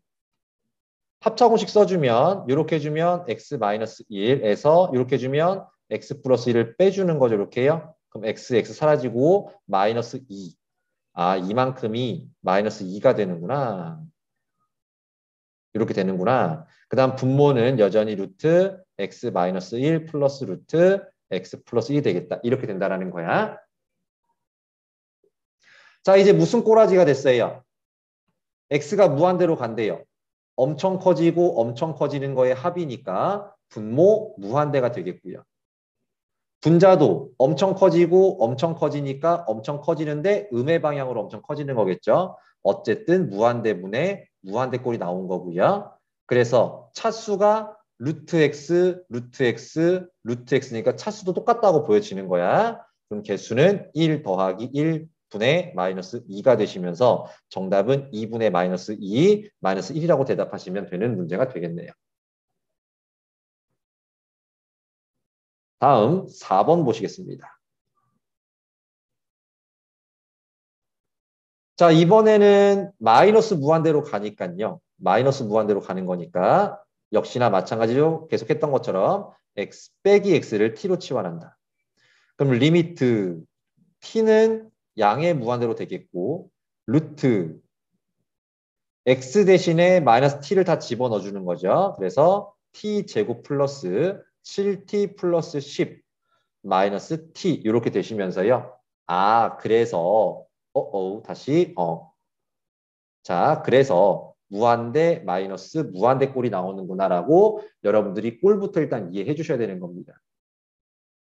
합차공식 써주면 이렇게 해주면 x 마이너스 1에서 이렇게 해주면 x 플러스 1을 빼주는 거죠. 이렇게요. 그럼 x 사라지고 마이너스 2. 아, 이만큼이 마이너스 2가 되는구나. 이렇게 되는구나. 그 다음 분모는 여전히 루트 x 마이너스 1 플러스 루트 x 플러스 1이 되겠다. 이렇게 된다라는 거야. 자, 이제 무슨 꼬라지가 됐어요? x가 무한대로 간대요. 엄청 커지고 엄청 커지는 거의 합이니까 분모 무한대가 되겠고요. 분자도 엄청 커지고 엄청 커지니까 엄청 커지는데 음의 방향으로 엄청 커지는 거겠죠. 어쨌든 무한대분의 무한대꼴이 나온 거고요. 그래서 차수가 루트 x, 루트 x, 루트 x니까 차수도 똑같다고 보여지는 거야. 그럼 개수는 1 더하기 1 분의 마이너스 2가 되시면서 정답은 2분의 마이너스 2, 마이너스 1이라고 대답하시면 되는 문제가 되겠네요. 다음 4번 보시겠습니다. 자, 이번에는 마이너스 무한대로 가니까요. 마이너스 무한대로 가는 거니까 역시나 마찬가지로 계속했던 것처럼 x 빼기 x를 t로 치환한다. 그럼 리미트 t는 양의 무한대로 되겠고 루트 x 대신에 마이너스 t를 다 집어넣어 주는 거죠. 그래서 t 제곱 플러스 7t 플러스 10 마이너스 t 이렇게 되시면서요. 아, 그래서 다시 자, 그래서 무한대 마이너스 무한대 꼴이 나오는구나라고 여러분들이 꼴부터 일단 이해해 주셔야 되는 겁니다.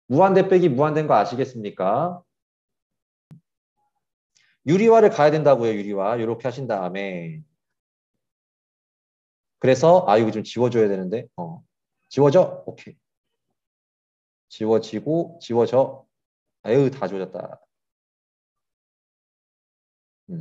무한대 빼기 무한대인 거 아시겠습니까? 유리화를 가야 된다고요. 유리화. 이렇게 하신 다음에 그래서 이거 좀 지워줘야 되는데 지워져. 오케이. 지워지고 지워져. 아유 다 지워졌다.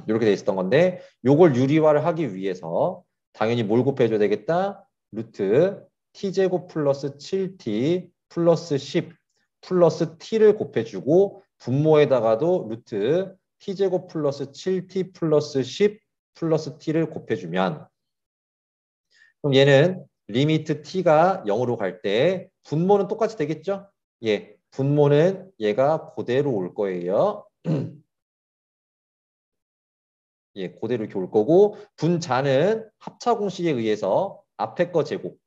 이렇게 돼 있었던 건데 요걸 유리화를 하기 위해서 당연히 뭘 곱해줘야 되겠다. 루트 t제곱 플러스 7t 플러스 10 플러스 t를 곱해주고 분모에다가도 루트 t제곱 플러스 7t 플러스 10 플러스 t를 곱해주면 그럼 얘는 리미트 t가 0으로 갈 때 분모는 똑같이 되겠죠? 예, 분모는 얘가 그대로 올 거예요. 예, 그대로 이렇게 올 거고 분자는 합차 공식에 의해서 앞에 거 제곱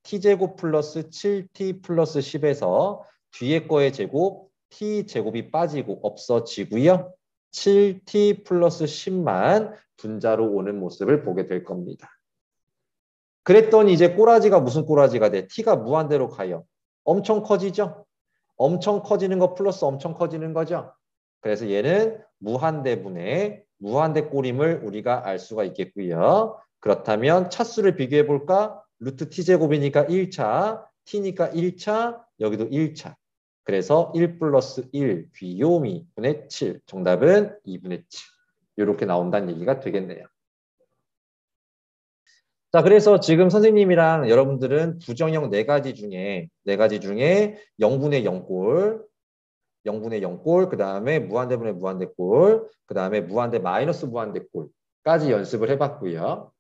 t제곱 플러스 7t 플러스 10에서 뒤에 거의 제곱 t제곱이 빠지고 없어지고요. 7t 플러스 10만 분자로 오는 모습을 보게 될 겁니다. 그랬더니 이제 꼬라지가 무슨 꼬라지가 돼? t가 무한대로 가요. 엄청 커지죠? 엄청 커지는 거 플러스 엄청 커지는 거죠? 그래서 얘는 무한대분의 무한대 꼬림을 우리가 알 수가 있겠고요. 그렇다면 차수를 비교해 볼까? 루트 t제곱이니까 1차, t니까 1차, 여기도 1차. 그래서 1 플러스 1 귀요미 분의 7. 정답은 2분의 7. 이렇게 나온다는 얘기가 되겠네요. 자, 그래서 지금 선생님이랑 여러분들은 부정형 4가지 중에 0분의 0꼴, 0분의 0꼴, 그 다음에 무한대분의 무한대꼴, 그 다음에 무한대 마이너스 무한대꼴까지 연습을 해봤고요.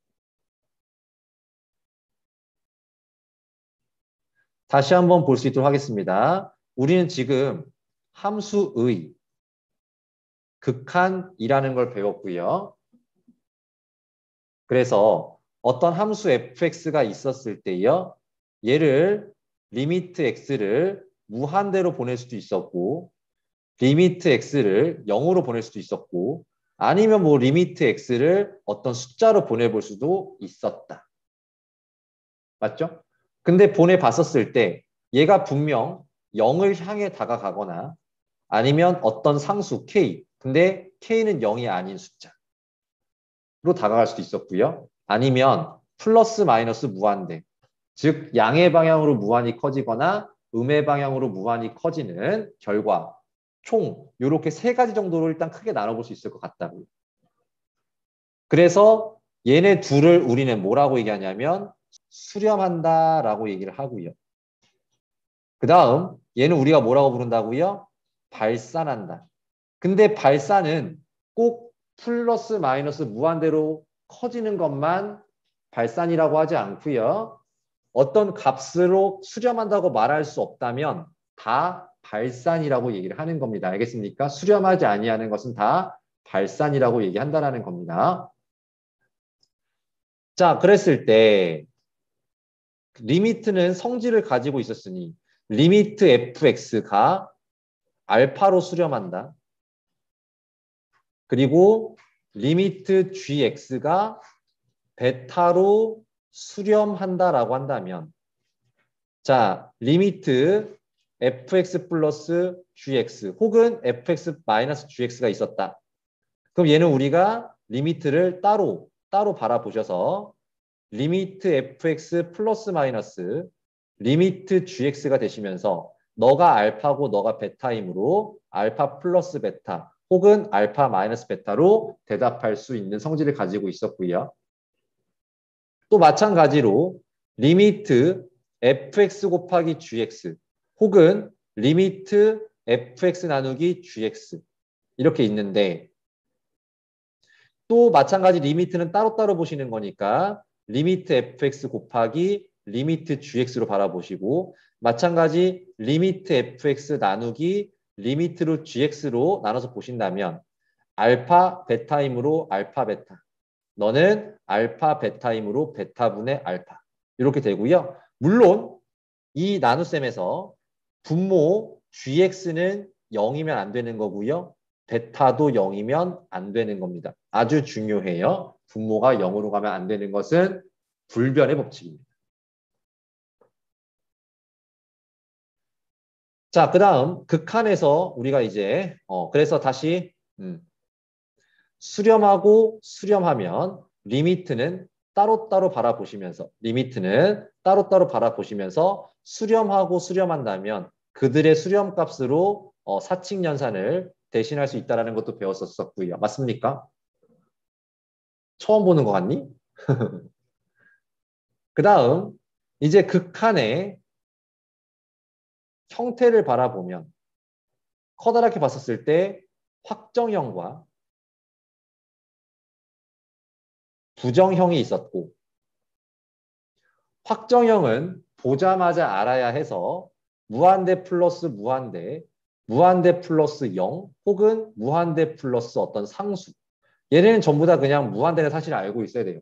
다시 한번 볼 수 있도록 하겠습니다. 우리는 지금 함수의 극한이라는 걸 배웠고요. 그래서 어떤 함수 fx가 있었을 때요. 얘를 리미트 x를 무한대로 보낼 수도 있었고 리미트 x를 0으로 보낼 수도 있었고 아니면 뭐 리미트 x를 어떤 숫자로 보내볼 수도 있었다. 맞죠? 근데 보내봤었을 때 얘가 분명 0을 향해 다가가거나 아니면 어떤 상수 k 근데 k는 0이 아닌 숫자로 다가갈 수도 있었고요. 아니면 플러스 마이너스 무한대 즉 양의 방향으로 무한히 커지거나 음의 방향으로 무한히 커지는 결과 총 이렇게 3가지 정도로 일단 크게 나눠볼 수 있을 것 같다고요. 그래서 얘네 둘을 우리는 뭐라고 얘기하냐면 수렴한다라고 얘기를 하고요. 그 다음 얘는 우리가 뭐라고 부른다고요? 발산한다. 근데 발산은 꼭 플러스 마이너스 무한대로 커지는 것만 발산이라고 하지 않고요. 어떤 값으로 수렴한다고 말할 수 없다면 다 발산이라고 얘기를 하는 겁니다. 알겠습니까? 수렴하지 아니하는 것은 다 발산이라고 얘기한다는 겁니다. 자, 그랬을 때 리미트는 성질을 가지고 있었으니 리미트 fx가 알파로 수렴한다. 그리고 리미트 gx가 베타로 수렴한다라고 한다면 자, 리미트 fx 플러스 gx 혹은 fx 마이너스 gx가 있었다. 그럼 얘는 우리가 리미트를 따로 바라보셔서 리미트 fx 플러스 마이너스 리미트 gx가 되시면서 너가 알파고 너가 베타이므로 알파 플러스 베타 혹은 알파 마이너스 베타로 대답할 수 있는 성질을 가지고 있었고요. 또 마찬가지로 리미트 fx 곱하기 gx 혹은 리미트 fx 나누기 gx 이렇게 있는데 또 마찬가지 리미트는 따로따로 보시는 거니까 리미트 fx 곱하기 리미트 gx로 바라보시고 마찬가지 리미트 fx 나누기 리미트로 gx로 나눠서 보신다면 알파 베타이므로 알파 베타 너는 알파 베타이므로 베타분의 알파 이렇게 되고요. 물론 이 나눗셈에서 분모 gx는 0이면 안 되는 거고요. 베타도 0이면 안 되는 겁니다. 아주 중요해요. 분모가 0으로 가면 안 되는 것은 불변의 법칙입니다. 자, 그 다음 극한에서 우리가 이제 그래서 다시 수렴하고 수렴하면 리미트는 따로따로 바라보시면서 수렴하고 수렴한다면 그들의 수렴값으로 사칙 연산을 대신할 수 있다는 것도 배웠었고요. 맞습니까? 처음 보는 것 같니? 그 다음 이제 극한의 형태를 바라보면 커다랗게 봤었을 때 확정형과 부정형이 있었고 확정형은 보자마자 알아야 해서 무한대 플러스 무한대, 무한대 플러스 0 혹은 무한대 플러스 어떤 상수 얘네는 전부 다 그냥 무한대의 사실을 알고 있어야 돼요.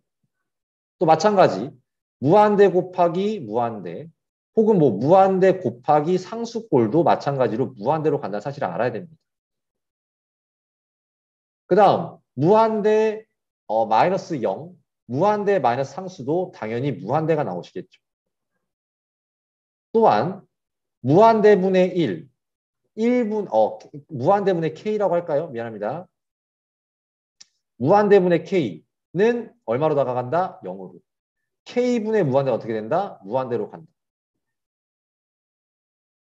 또 마찬가지 무한대 곱하기 무한대 혹은 뭐 무한대 곱하기 상수꼴도 마찬가지로 무한대로 간다는 사실을 알아야 됩니다. 그 다음 무한대 마이너스 0, 무한대 마이너스 상수도 당연히 무한대가 나오시겠죠. 또한 무한대분의 1, 무한대분의 K라고 할까요? 미안합니다. 무한대분의 K는 얼마로 다가간다? 0으로. K분의 무한대가 어떻게 된다? 무한대로 간다.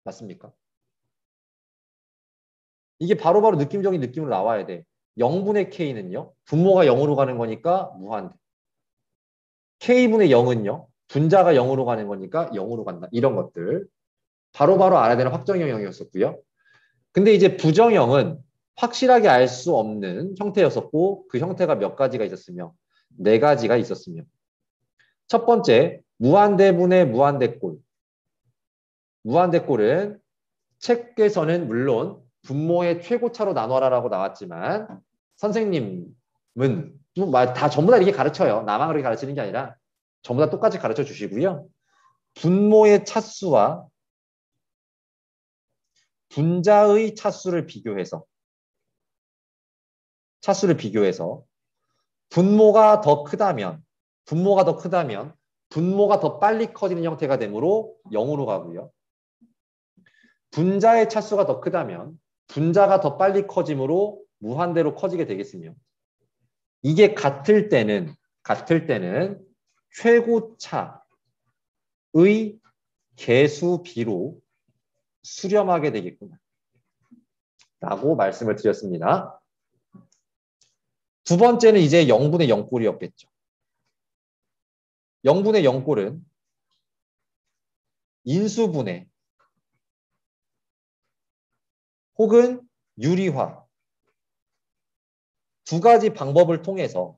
맞습니까? 이게 바로바로 느낌적인 느낌으로 나와야 돼. 0분의 K는요. 분모가 0으로 가는 거니까 무한대. K분의 0은요. 분자가 0으로 가는 거니까 0으로 간다. 이런 것들. 바로바로 알아야 되는 확정형 영역이었었고요. 근데 이제 부정형은 확실하게 알 수 없는 형태였었고 그 형태가 몇 가지가 있었으며 4가지가 있었으며 첫 번째 무한대분의 무한대꼴. 무한대꼴은 책에서는 물론 분모의 최고차로 나눠라라고 나왔지만 선생님은 다 전부 다 이렇게 가르쳐요. 나만 그렇게 가르치는 게 아니라 전부 다 똑같이 가르쳐 주시고요. 분모의 차수와 분자의 차수를 비교해서 분모가 더 크다면 분모가 더 빨리 커지는 형태가 되므로 0으로 가고요. 분자의 차수가 더 크다면 분자가 더 빨리 커지므로 무한대로 커지게 되겠으며 이게 같을 때는 최고차의 개수비로 수렴하게 되겠구나 라고 말씀을 드렸습니다. 두 번째는 이제 0분의 0꼴이었겠죠. 0분의 0꼴은 인수분해 혹은 유리화 두 가지 방법을 통해서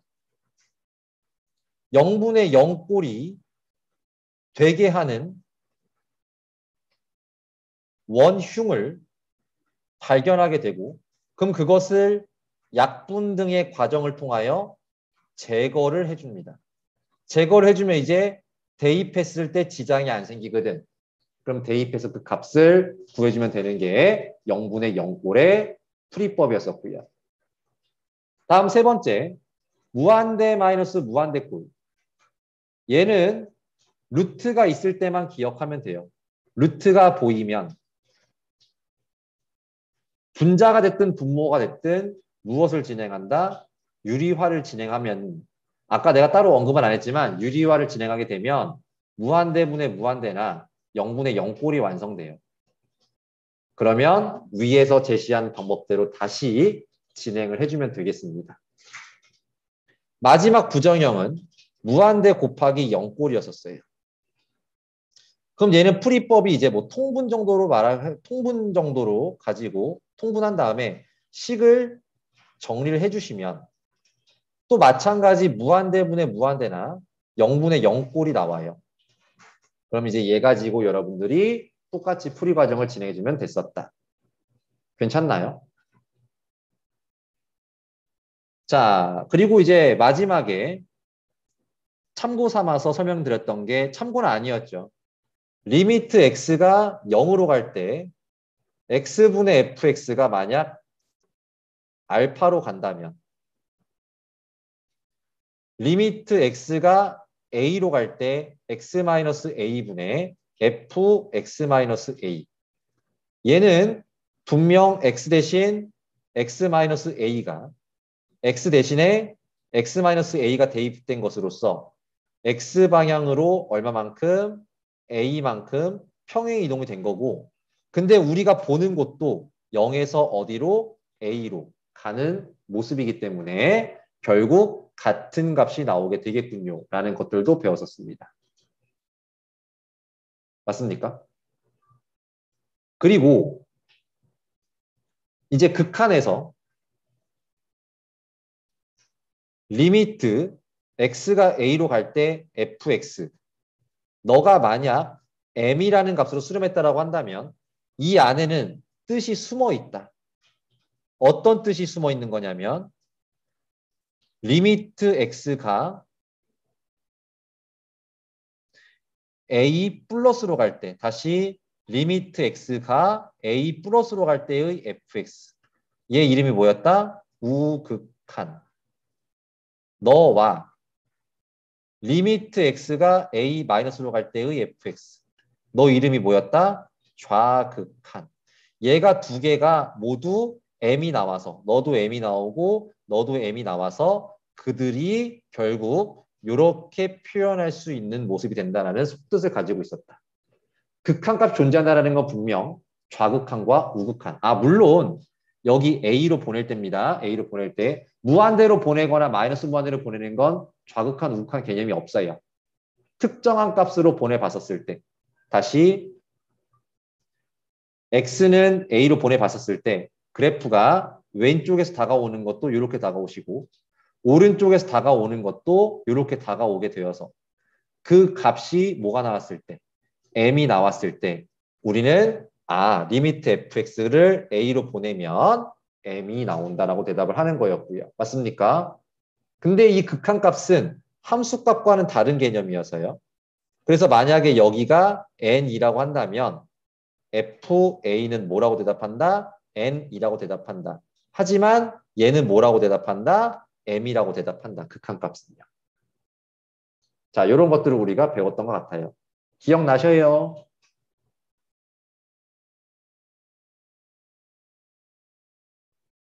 0분의 0꼴이 되게 하는 원흉을 발견하게 되고 그럼 그것을 약분 등의 과정을 통하여 제거를 해줍니다. 제거를 해주면 이제 대입했을 때 지장이 안 생기거든. 그럼 대입해서 그 값을 구해주면 되는 게 0분의 0꼴의 풀이법이었었고요. 다음 세 번째, 무한대 마이너스 무한대꼴. 얘는 루트가 있을 때만 기억하면 돼요. 루트가 보이면 분자가 됐든 분모가 됐든 무엇을 진행한다? 유리화를 진행하면 아까 내가 따로 언급은 안 했지만 유리화를 진행하게 되면 무한대분의 무한대나 0분의 0꼴이 완성돼요. 그러면 위에서 제시한 방법대로 다시 진행을 해주면 되겠습니다. 마지막 부정형은 무한대 곱하기 0꼴이었었어요. 그럼 얘는 풀이법이 이제 뭐 통분 정도로 가지고 통분한 다음에 식을 정리를 해주시면 또 마찬가지 무한대분의 무한대나 0분의 0꼴이 나와요. 그럼 이제 얘 가지고 여러분들이 똑같이 풀이 과정을 진행해주면 됐었다. 괜찮나요? 자, 그리고 이제 마지막에 참고 삼아서 설명드렸던 게 참고는 아니었죠. 리미트 x가 0으로 갈 때 x분의 fx가 만약 알파로 간다면 리미트 x가 a로 갈 때 x-a분의 fx-a 얘는 분명 x 대신 x-a가 x 대신에 x-a가 대입된 것으로서 x 방향으로 얼마만큼 a만큼 평행 이동이 된 거고 근데 우리가 보는 곳도 0에서 어디로 a로 가는 모습이기 때문에 결국 같은 값이 나오게 되겠군요 라는 것들도 배웠었습니다. 맞습니까? 그리고 이제 극한에서 리미트 x가 a로 갈 때 fx 너가 만약 m이라는 값으로 수렴했다라고 한다면 이 안에는 뜻이 숨어 있다. 어떤 뜻이 숨어 있는 거냐면 리미트 x가 a 플러스로 갈 때 다시 리미트 x가 a 플러스로 갈 때의 fx 얘 이름이 뭐였다? 우극한 너와 리미트 x가 a 마이너스로 갈 때의 fx 너 이름이 뭐였다? 좌극한 얘가 두 개가 모두 m이 나와서 너도 m이 나오고 너도 m이 나와서 그들이 결국 이렇게 표현할 수 있는 모습이 된다는 속뜻을 가지고 있었다. 극한값 존재한다는 건 분명 좌극한과 우극한. 물론 여기 A로 보낼 때입니다. A로 보낼 때 무한대로 보내거나 마이너스 무한대로 보내는 건 좌극한, 우극한 개념이 없어요. 특정한 값으로 보내봤었을 때 다시 X는 A로 보내봤었을 때 그래프가 왼쪽에서 다가오는 것도 이렇게 다가오시고 오른쪽에서 다가오는 것도 이렇게 다가오게 되어서 그 값이 뭐가 나왔을 때 m이 나왔을 때 우리는 리미트 fx를 a로 보내면 m이 나온다라고 대답을 하는 거였고요. 맞습니까? 근데 이 극한값은 함수값과는 다른 개념이어서요. 그래서 만약에 여기가 n이라고 한다면 fa는 뭐라고 대답한다? n이라고 대답한다. 하지만 얘는 뭐라고 대답한다? m이라고 대답한다. 극한값은요. 자, 이런 것들을 우리가 배웠던 것 같아요. 기억나셔요?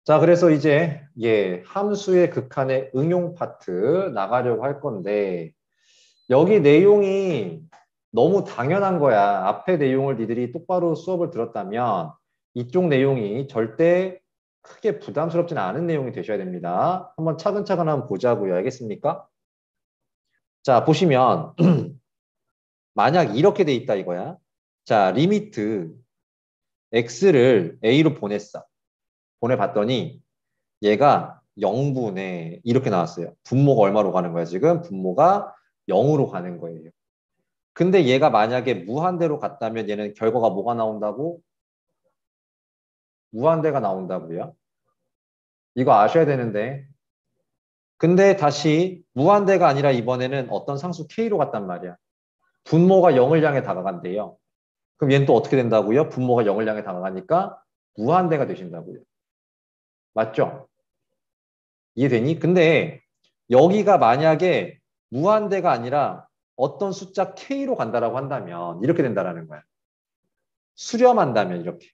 자, 그래서 이제 함수의 극한의 응용 파트 나가려고 할 건데 여기 내용이 너무 당연한 거야. 앞에 내용을 니들이 똑바로 수업을 들었다면 이쪽 내용이 절대 크게 부담스럽지는 않은 내용이 되셔야 됩니다. 한번 차근차근 한번 보자고요. 알겠습니까? 자, 보시면 만약 이렇게 돼 있다 이거야. 자, 리미트 x를 a로 보냈어. 보내봤더니 얘가 0분의 이렇게 나왔어요. 분모가 얼마로 가는 거야 지금? 분모가 0으로 가는 거예요. 근데 얘가 만약에 무한대로 갔다면 얘는 결과가 뭐가 나온다고? 무한대가 나온다고요. 이거 아셔야 되는데 근데 다시 무한대가 아니라 이번에는 어떤 상수 k로 갔단 말이야. 분모가 0을 향해 다가간대요. 그럼 얘는 또 어떻게 된다고요? 분모가 0을 향해 다가가니까 무한대가 되신다고요. 맞죠? 이해되니? 근데 여기가 만약에 무한대가 아니라 어떤 숫자 k로 간다라고 한다면 이렇게 된다라는 거야. 수렴한다면 이렇게.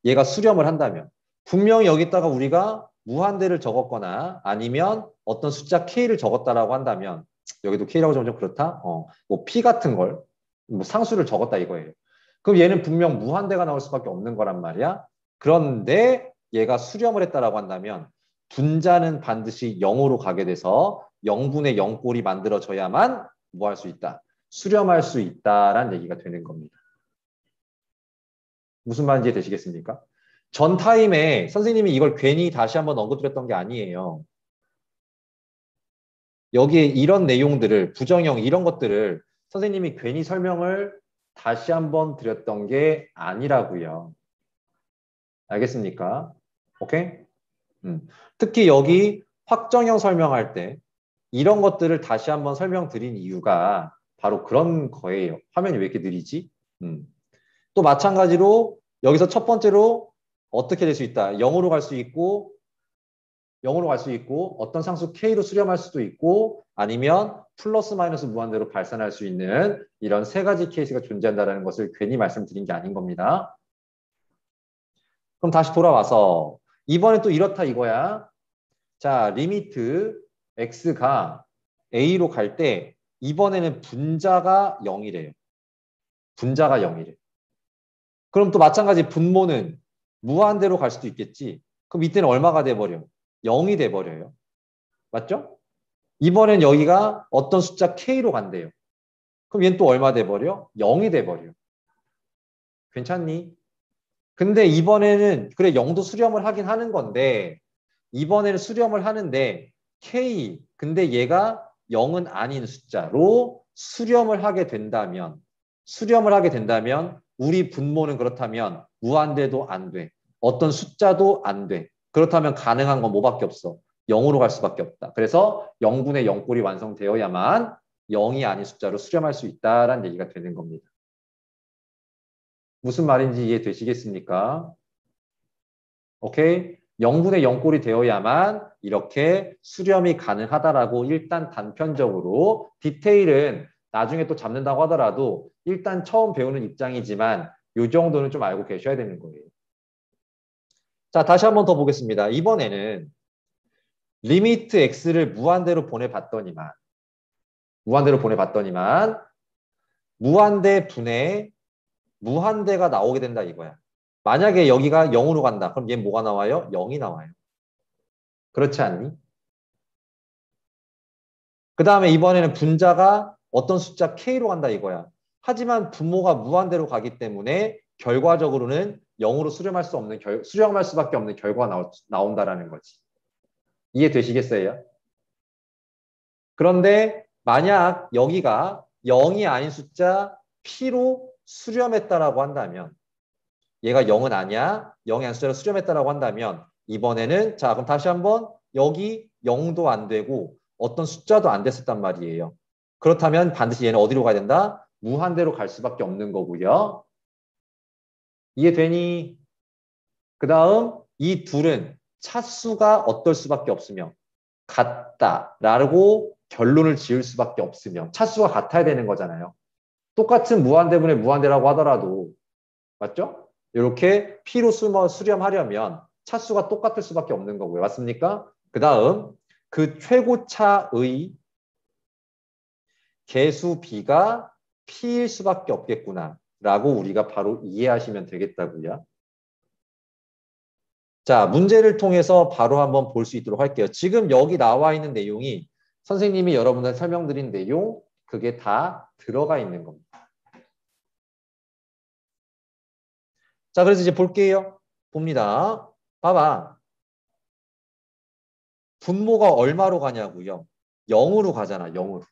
얘가 수렴을 한다면 분명히 여기다가 우리가 무한대를 적었거나 아니면 어떤 숫자 k를 적었다라고 한다면 여기도 k라고 적으면 좀 그렇다. 뭐 p 같은 걸 뭐 상수를 적었다 이거예요. 그럼 얘는 분명 무한대가 나올 수밖에 없는 거란 말이야. 그런데 얘가 수렴을 했다라고 한다면 분자는 반드시 0으로 가게 돼서 0분의 0꼴이 만들어져야만 뭐 할 수 있다. 수렴할 수 있다라는 얘기가 되는 겁니다. 무슨 말인지 이해되시겠습니까? 전 타임에 선생님이 이걸 괜히 다시 한번 언급드렸던 게 아니에요. 여기에 이런 내용들을 부정형 이런 것들을 선생님이 괜히 설명을 다시 한번 드렸던 게 아니라고요. 알겠습니까? 오케이? 특히 여기 확정형 설명할 때 이런 것들을 다시 한번 설명드린 이유가 바로 그런 거예요. 화면이 왜 이렇게 느리지? 또 마찬가지로 여기서 첫 번째로 어떻게 될 수 있다. 0으로 갈 수 있고 0으로 갈 수 있고 어떤 상수 k로 수렴할 수도 있고 아니면 플러스 마이너스 무한대로 발산할 수 있는 이런 세 가지 케이스가 존재한다는 것을 괜히 말씀드린 게 아닌 겁니다. 그럼 다시 돌아와서 이번에 또 이렇다 이거야. 자, 리미트 x가 a로 갈 때 이번에는 분자가 0이래요. 분자가 0이래. 그럼 또 마찬가지 분모는 무한대로 갈 수도 있겠지. 그럼 이때는 얼마가 돼버려? 0이 돼버려요. 맞죠? 이번엔 여기가 어떤 숫자 k로 간대요. 그럼 얘는 또 얼마 돼버려? 0이 돼버려. 괜찮니? 근데 이번에는 그래 0도 수렴을 하긴 하는 건데 이번에는 수렴을 하는데 k 근데 얘가 0은 아닌 숫자로 수렴을 하게 된다면 우리 분모는 그렇다면 무한대도 안 돼. 어떤 숫자도 안 돼. 그렇다면 가능한 건 뭐밖에 없어? 0으로 갈 수밖에 없다. 그래서 0분의 0꼴이 완성되어야만 0이 아닌 숫자로 수렴할 수 있다라는 얘기가 되는 겁니다. 무슨 말인지 이해되시겠습니까? 오케이? 0분의 0꼴이 되어야만 이렇게 수렴이 가능하다라고 일단 단편적으로 디테일은 나중에 또 잡는다고 하더라도 일단 처음 배우는 입장이지만 이 정도는 좀 알고 계셔야 되는 거예요. 자, 다시 한번 더 보겠습니다. 이번에는 리미트 x를 무한대로 보내봤더니만 무한대 분의 무한대가 나오게 된다 이거야. 만약에 여기가 0으로 간다. 그럼 얘는 뭐가 나와요? 0이 나와요. 그렇지 않니? 그 다음에 이번에는 분자가 어떤 숫자 k로 간다 이거야. 하지만 분모가 무한대로 가기 때문에 결과적으로는 0으로 수렴할 수밖에 없는 결과가 나온다라는 거지. 이해되시겠어요? 그런데 만약 여기가 0이 아닌 숫자 p로 수렴했다라고 한다면 얘가 0은 아니야. 0이 아닌 숫자로 수렴했다라고 한다면 이번에는 자 그럼 다시 한번 여기 0도 안 되고 어떤 숫자도 안 됐었단 말이에요. 그렇다면 반드시 얘는 어디로 가야 된다? 무한대로 갈 수밖에 없는 거고요. 이해되니? 그 다음 이 둘은 차수가 어떨 수밖에 없으며 같다라고 결론을 지을 수밖에 없으며 차수가 같아야 되는 거잖아요. 똑같은 무한대분의 무한대라고 하더라도 맞죠? 이렇게 P로 수렴하려면 차수가 똑같을 수밖에 없는 거고요. 맞습니까? 그 다음 그 최고차의 개수 B가 P일 수밖에 없겠구나 라고 우리가 바로 이해하시면 되겠다고요. 자, 문제를 통해서 바로 한번 볼 수 있도록 할게요. 지금 여기 나와 있는 내용이 선생님이 여러분들 설명드린 내용 그게 다 들어가 있는 겁니다. 자, 그래서 이제 볼게요. 봅니다. 봐봐. 분모가 얼마로 가냐고요? 0으로 가잖아. 0으로.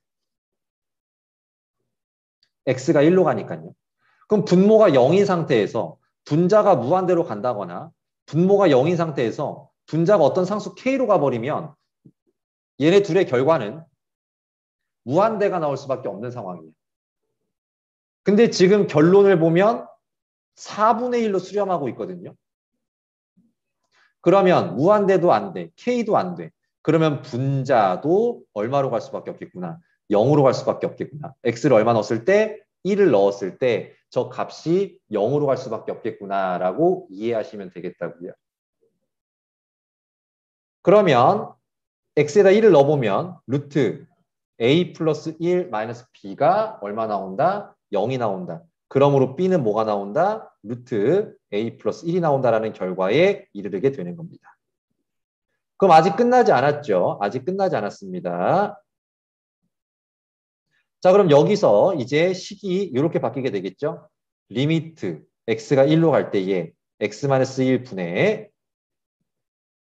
x가 1로 가니까요. 그럼 분모가 0인 상태에서 분자가 무한대로 간다거나 분모가 0인 상태에서 분자가 어떤 상수 k로 가버리면 얘네 둘의 결과는 무한대가 나올 수밖에 없는 상황이에요. 근데 지금 결론을 보면 4분의 1로 수렴하고 있거든요. 그러면 무한대도 안 돼. k도 안 돼. 그러면 분자도 얼마로 갈 수밖에 없겠구나. 0으로 갈 수밖에 없겠구나. x를 얼마 넣었을 때 1을 넣었을 때 저 값이 0으로 갈 수밖에 없겠구나라고 이해하시면 되겠다고요. 그러면 x에다 1을 넣어보면 루트 a 플러스 1 마이너스 b가 얼마 나온다? 0이 나온다. 그러므로 b는 뭐가 나온다? 루트 a 플러스 1이 나온다라는 결과에 이르게 되는 겁니다. 그럼 아직 끝나지 않았죠? 아직 끝나지 않았습니다. 자, 그럼 여기서 이제 식이 이렇게 바뀌게 되겠죠? 리미트 x가 1로 갈 때에 x-1 분의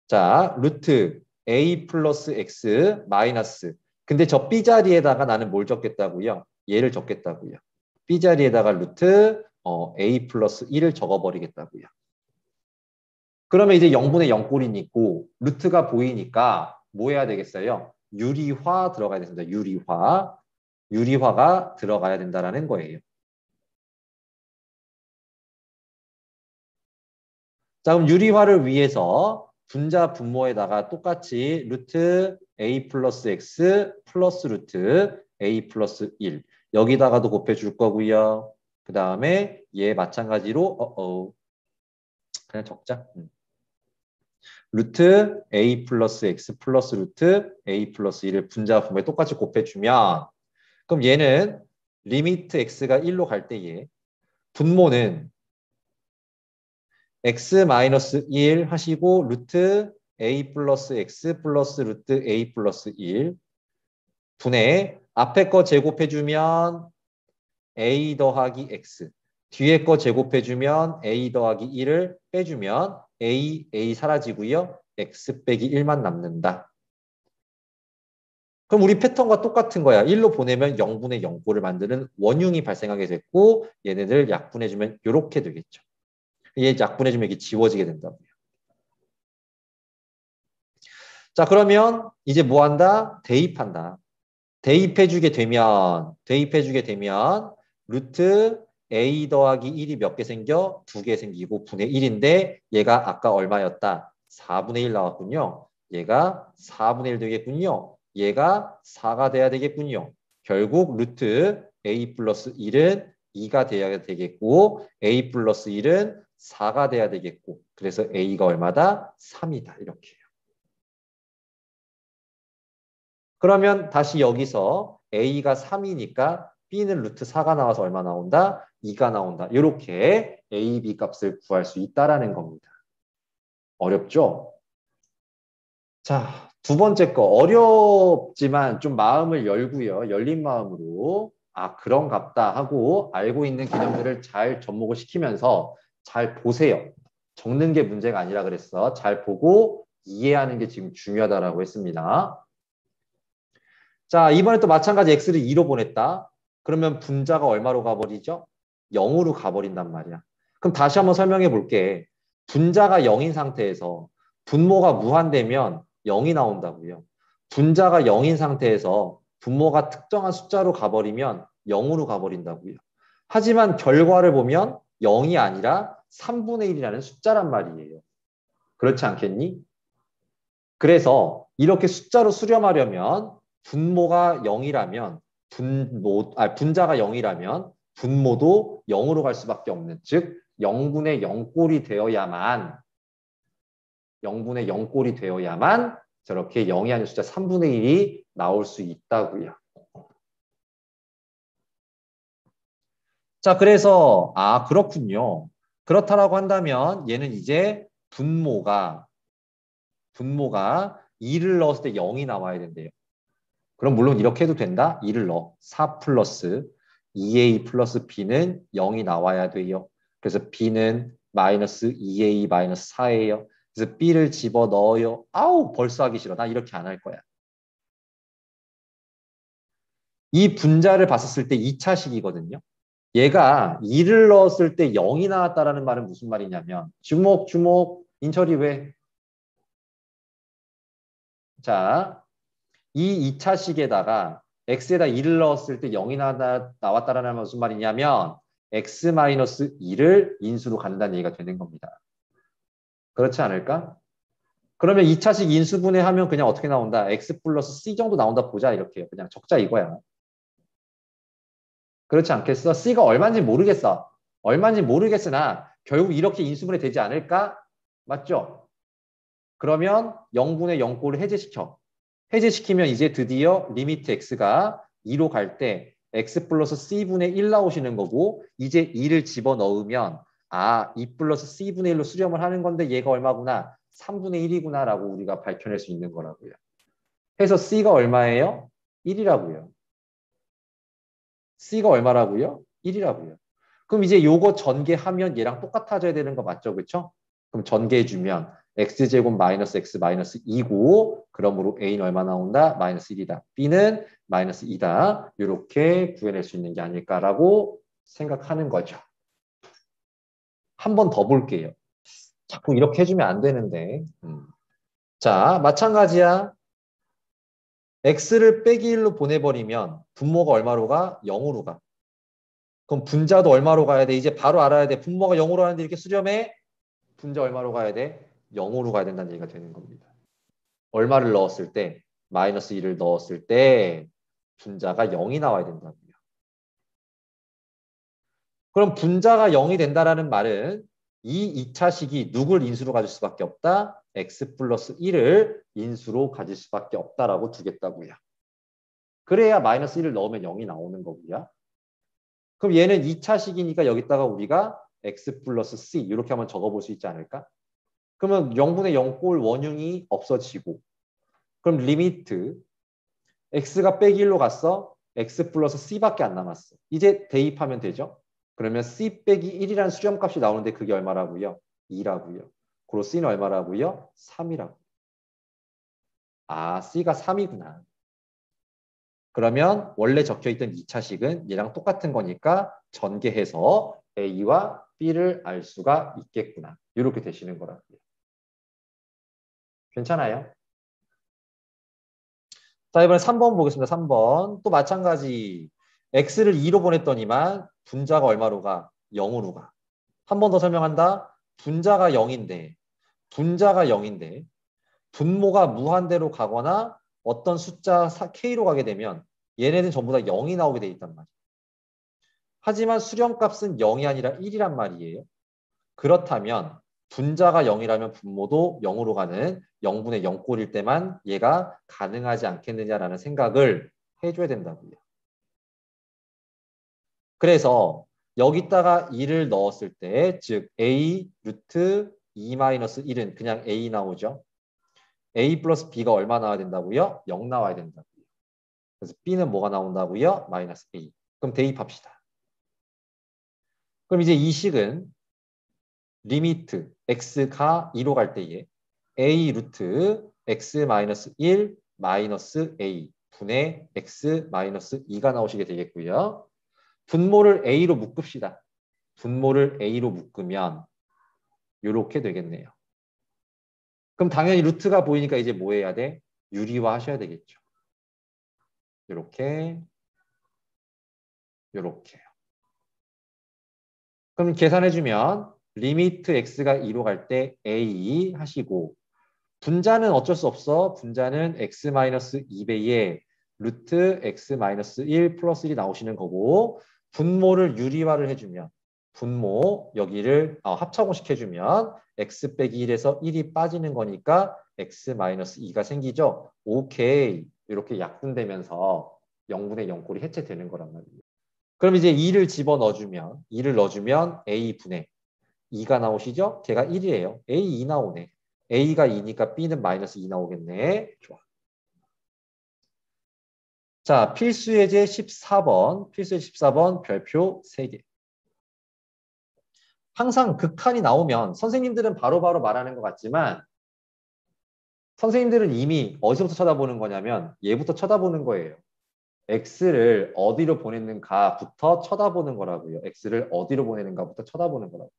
자, 루트 a 플러스 x 마이너스 근데 저 b 자리에다가 나는 뭘 적겠다고요? 얘를 적겠다고요. b 자리에다가 루트 a 플러스 1을 적어버리겠다고요. 그러면 이제 0분의 0꼴이 있고 루트가 보이니까 뭐 해야 되겠어요? 유리화 들어가야 됩니다. 유리화가 들어가야 된다라는 거예요. 자, 그럼 유리화를 위해서 분자 분모에다가 똑같이 루트 a 플러스 x 플러스 루트 a 플러스 1 여기다가도 곱해줄 거고요. 그 다음에 얘 마찬가지로 그냥 적자. 루트 a 플러스 x 플러스 루트 a 플러스 1을 분자 분모에 똑같이 곱해주면 그럼 얘는 리미트 x가 1로 갈 때에 분모는 x 마이너스 1 하시고 루트 a 플러스 x 플러스 루트 a 플러스 1 분의 앞에 거 제곱해주면 a 더하기 x 뒤에 거 제곱해주면 a 더하기 1을 빼주면 a 사라지고요. x 빼기 1만 남는다. 그럼 우리 패턴과 똑같은 거야. 1로 보내면 0분의 0꼴을 만드는 원흉이 발생하게 됐고 얘네들 약분해주면 이렇게 되겠죠. 얘 약분해주면 이게 지워지게 된다고요. 자, 그러면 이제 뭐 한다? 대입한다. 대입해주게 되면 루트 a 더하기 1이 몇 개 생겨? 2개 생기고 분의 1인데 얘가 아까 얼마였다? 4분의 1 나왔군요. 얘가 4분의 1 되겠군요. 얘가 4가 돼야 되겠군요. 결국 루트 a 플러스 1은 2가 돼야 되겠고 a 플러스 1은 4가 돼야 되겠고 그래서 a가 얼마다? 3이다. 이렇게 해요. 그러면 다시 여기서 a가 3이니까 b는 루트 4가 나와서 얼마 나온다? 2가 나온다. 이렇게 a, b 값을 구할 수 있다라는 겁니다. 어렵죠? 자, 두 번째 거 어렵지만 좀 마음을 열고요. 열린 마음으로 아 그런갑다 하고 알고 있는 개념들을 잘 접목을 시키면서 잘 보세요. 적는 게 문제가 아니라 그랬어. 잘 보고 이해하는 게 지금 중요하다라고 했습니다. 자, 이번에 또 마찬가지 x를 2로 보냈다. 그러면 분자가 얼마로 가버리죠? 0으로 가버린단 말이야. 그럼 다시 한번 설명해 볼게. 분자가 0인 상태에서 분모가 무한되면 0이 나온다고요. 분자가 0인 상태에서 분모가 특정한 숫자로 가버리면 0으로 가버린다고요. 하지만 결과를 보면 0이 아니라 3분의 1이라는 숫자란 말이에요. 그렇지 않겠니? 그래서 이렇게 숫자로 수렴하려면 분모가 0이라면 분자가 0이라면 분모도 0으로 갈 수밖에 없는 즉 0분의 0꼴이 되어야만 0분의 0꼴이 되어야만 저렇게 0이 아닌 숫자 3분의 1이 나올 수 있다고요. 자, 그래서 아 그렇군요. 그렇다라고 한다면 얘는 이제 분모가 2를 넣었을 때 0이 나와야 된대요. 그럼 물론 이렇게 해도 된다. 2를 넣어. 4 플러스 2a 플러스 b는 0이 나와야 돼요. 그래서 b는 마이너스 2a 마이너스 4예요. 그래서 b를 집어넣어요. 아우 벌써 하기 싫어. 나 이렇게 안 할 거야. 이 분자를 봤었을 때 2차식이거든요. 얘가 2를 넣었을 때 0이 나왔다라는 말은 무슨 말이냐면 주목 인철이 왜? 자, 이 2차식에다가 x에다 2를 넣었을 때 0이 나왔다라는 말은 무슨 말이냐면 x-2를 인수로 간다는 얘기가 되는 겁니다. 그렇지 않을까? 그러면 2차식 인수분해하면 그냥 어떻게 나온다? x 플러스 c 정도 나온다 보자 이렇게 그냥 적자 이거야. 그렇지 않겠어? c가 얼마인지 모르겠어. 얼마인지 모르겠으나 결국 이렇게 인수분해 되지 않을까? 맞죠? 그러면 0분의 0꼴을 해제시켜. 해제시키면 이제 드디어 리미트 x가 2로 갈 때 x 플러스 c분의 1 나오시는 거고 이제 2를 집어넣으면 아, 2 플러스 c분의 1로 수렴을 하는 건데 얘가 얼마구나? 3분의 1이구나 라고 우리가 밝혀낼 수 있는 거라고요. 해서 c가 얼마예요? 1이라고요. c가 얼마라고요? 1이라고요. 그럼 이제 요거 전개하면 얘랑 똑같아져야 되는 거 맞죠? 그렇죠? 그럼 전개해주면 x제곱 마이너스 x 마이너스 2고 그러므로 a는 얼마 나온다? 마이너스 1이다. b는 마이너스 2다. 이렇게 구해낼 수 있는 게 아닐까라고 생각하는 거죠. 한 번 더 볼게요. 자꾸 이렇게 해주면 안 되는데. 자, 마찬가지야. x를 빼기 1로 보내버리면 분모가 얼마로 가? 0으로 가. 그럼 분자도 얼마로 가야 돼? 이제 바로 알아야 돼. 분모가 0으로 가는데 이렇게 수렴해? 분자 얼마로 가야 돼? 0으로 가야 된다는 얘기가 되는 겁니다. 얼마를 넣었을 때? 마이너스 1을 넣었을 때 분자가 0이 나와야 된다고요. 그럼 분자가 0이 된다라는 말은 이 2차식이 누굴 인수로 가질 수밖에 없다? x 플러스 1을 인수로 가질 수밖에 없다라고 두겠다고요. 그래야 마이너스 1을 넣으면 0이 나오는 거고요. 그럼 얘는 2차식이니까 여기다가 우리가 x 플러스 c 이렇게 한번 적어볼 수 있지 않을까? 그러면 0분의 0꼴 원흉이 없어지고 그럼 리미트 x가 빼기 1로 갔어. x 플러스 c밖에 안 남았어. 이제 대입하면 되죠. 그러면 c 빼기 1이라는 수렴값이 나오는데 그게 얼마라고요? 2라고요. 그리고 c는 얼마라고요? 3이라고. 아, c가 3이구나. 그러면 원래 적혀있던 2차식은 얘랑 똑같은 거니까 전개해서 A와 B를 알 수가 있겠구나. 이렇게 되시는 거라고요. 괜찮아요? 자, 이번에 3번 보겠습니다. 3번. 또 마찬가지. X를 2로 보냈더니만 분자가 얼마로 가? 0으로 가. 한 번 더 설명한다. 분자가 0인데 분모가 무한대로 가거나 어떤 숫자 K로 가게 되면 얘네는 전부 다 0이 나오게 돼 있단 말이에요. 하지만 수렴값은 0이 아니라 1이란 말이에요. 그렇다면 분자가 0이라면 분모도 0으로 가는 0분의 0꼴일 때만 얘가 가능하지 않겠느냐라는 생각을 해줘야 된다고요. 그래서 여기다가 2를 넣었을 때, 즉 a 루트 2-1은 그냥 a 나오죠. a 플러스 b가 얼마 나와야 된다고요? 0 나와야 된다고요. 그래서 b는 뭐가 나온다고요? 마이너스 a. 그럼 대입합시다. 그럼 이제 이 식은 리미트 x가 2로 갈 때에 a 루트 x 마이너스 1 마이너스 a 분의 x 마이너스 2가 나오시게 되겠고요. 분모를 a로 묶읍시다. 분모를 a로 묶으면 이렇게 되겠네요. 그럼 당연히 루트가 보이니까 이제 뭐 해야 돼? 유리화 하셔야 되겠죠. 이렇게 이렇게요. 그럼 계산해주면 리미트 x가 2로 갈 때 a 하시고 분자는 어쩔 수 없어. 분자는 x-2배의 루트 x-1 플러스 1이 나오시는 거고 분모를 유리화를 해주면 분모 여기를 합차공식 해주면 x 빼기 1에서 1이 빠지는 거니까 x-2가 생기죠. 오케이. 이렇게 약분되면서 0분의 0꼴이 해체되는 거란 말이에요. 그럼 이제 2를 집어넣어주면 a분의 2가 나오시죠? 걔가 1이에요. a 2 나오네. a가 2니까 b는 마이너스 2 나오겠네. 좋아. 자, 필수예제 14번. 필수예제 14번 별표 3개. 항상 극한이 나오면 선생님들은 바로바로 말하는 것 같지만 선생님들은 이미 어디서부터 쳐다보는 거냐면 얘부터 쳐다보는 거예요. x를 어디로 보냈는가부터 쳐다보는 거라고요. x를 어디로 보내는가부터 쳐다보는 거라고요.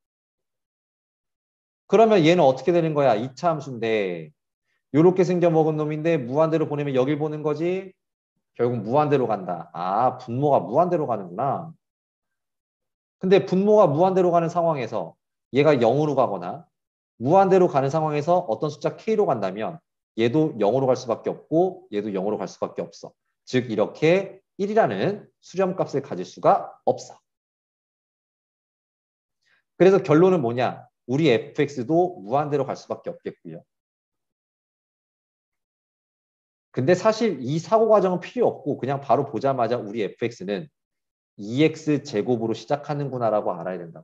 그러면 얘는 어떻게 되는 거야? 2차 함수인데 이렇게 생겨먹은 놈인데 무한대로 보내면 여길 보는 거지. 결국 무한대로 간다. 아, 분모가 무한대로 가는구나. 근데 분모가 무한대로 가는 상황에서 얘가 0으로 가거나 무한대로 가는 상황에서 어떤 숫자 K로 간다면 얘도 0으로 갈 수밖에 없고 얘도 0으로 갈 수밖에 없어. 즉 이렇게 1이라는 수렴값을 가질 수가 없어. 그래서 결론은 뭐냐? 우리 fx도 무한대로 갈 수밖에 없겠고요. 근데 사실 이 사고 과정은 필요 없고 그냥 바로 보자마자 우리 fx는 2x 제곱으로 시작하는구나라고 알아야 된다.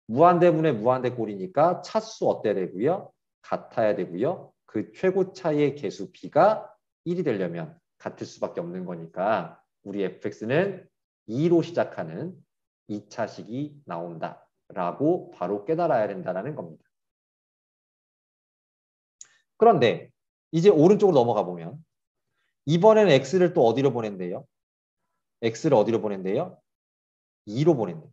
무한대분의 무한대꼴이니까 차수 어때야 되고요? 같아야 되고요. 그 최고 차이의 개수 b가 1이 되려면 같을 수밖에 없는 거니까 우리 fx는 2로 시작하는 2차식이 나온다라고 바로 깨달아야 된다는 겁니다. 그런데 이제 오른쪽으로 넘어가 보면 이번에는 x를 또 어디로 보낸대요? x를 어디로 보낸대요? 2로 보낸대요.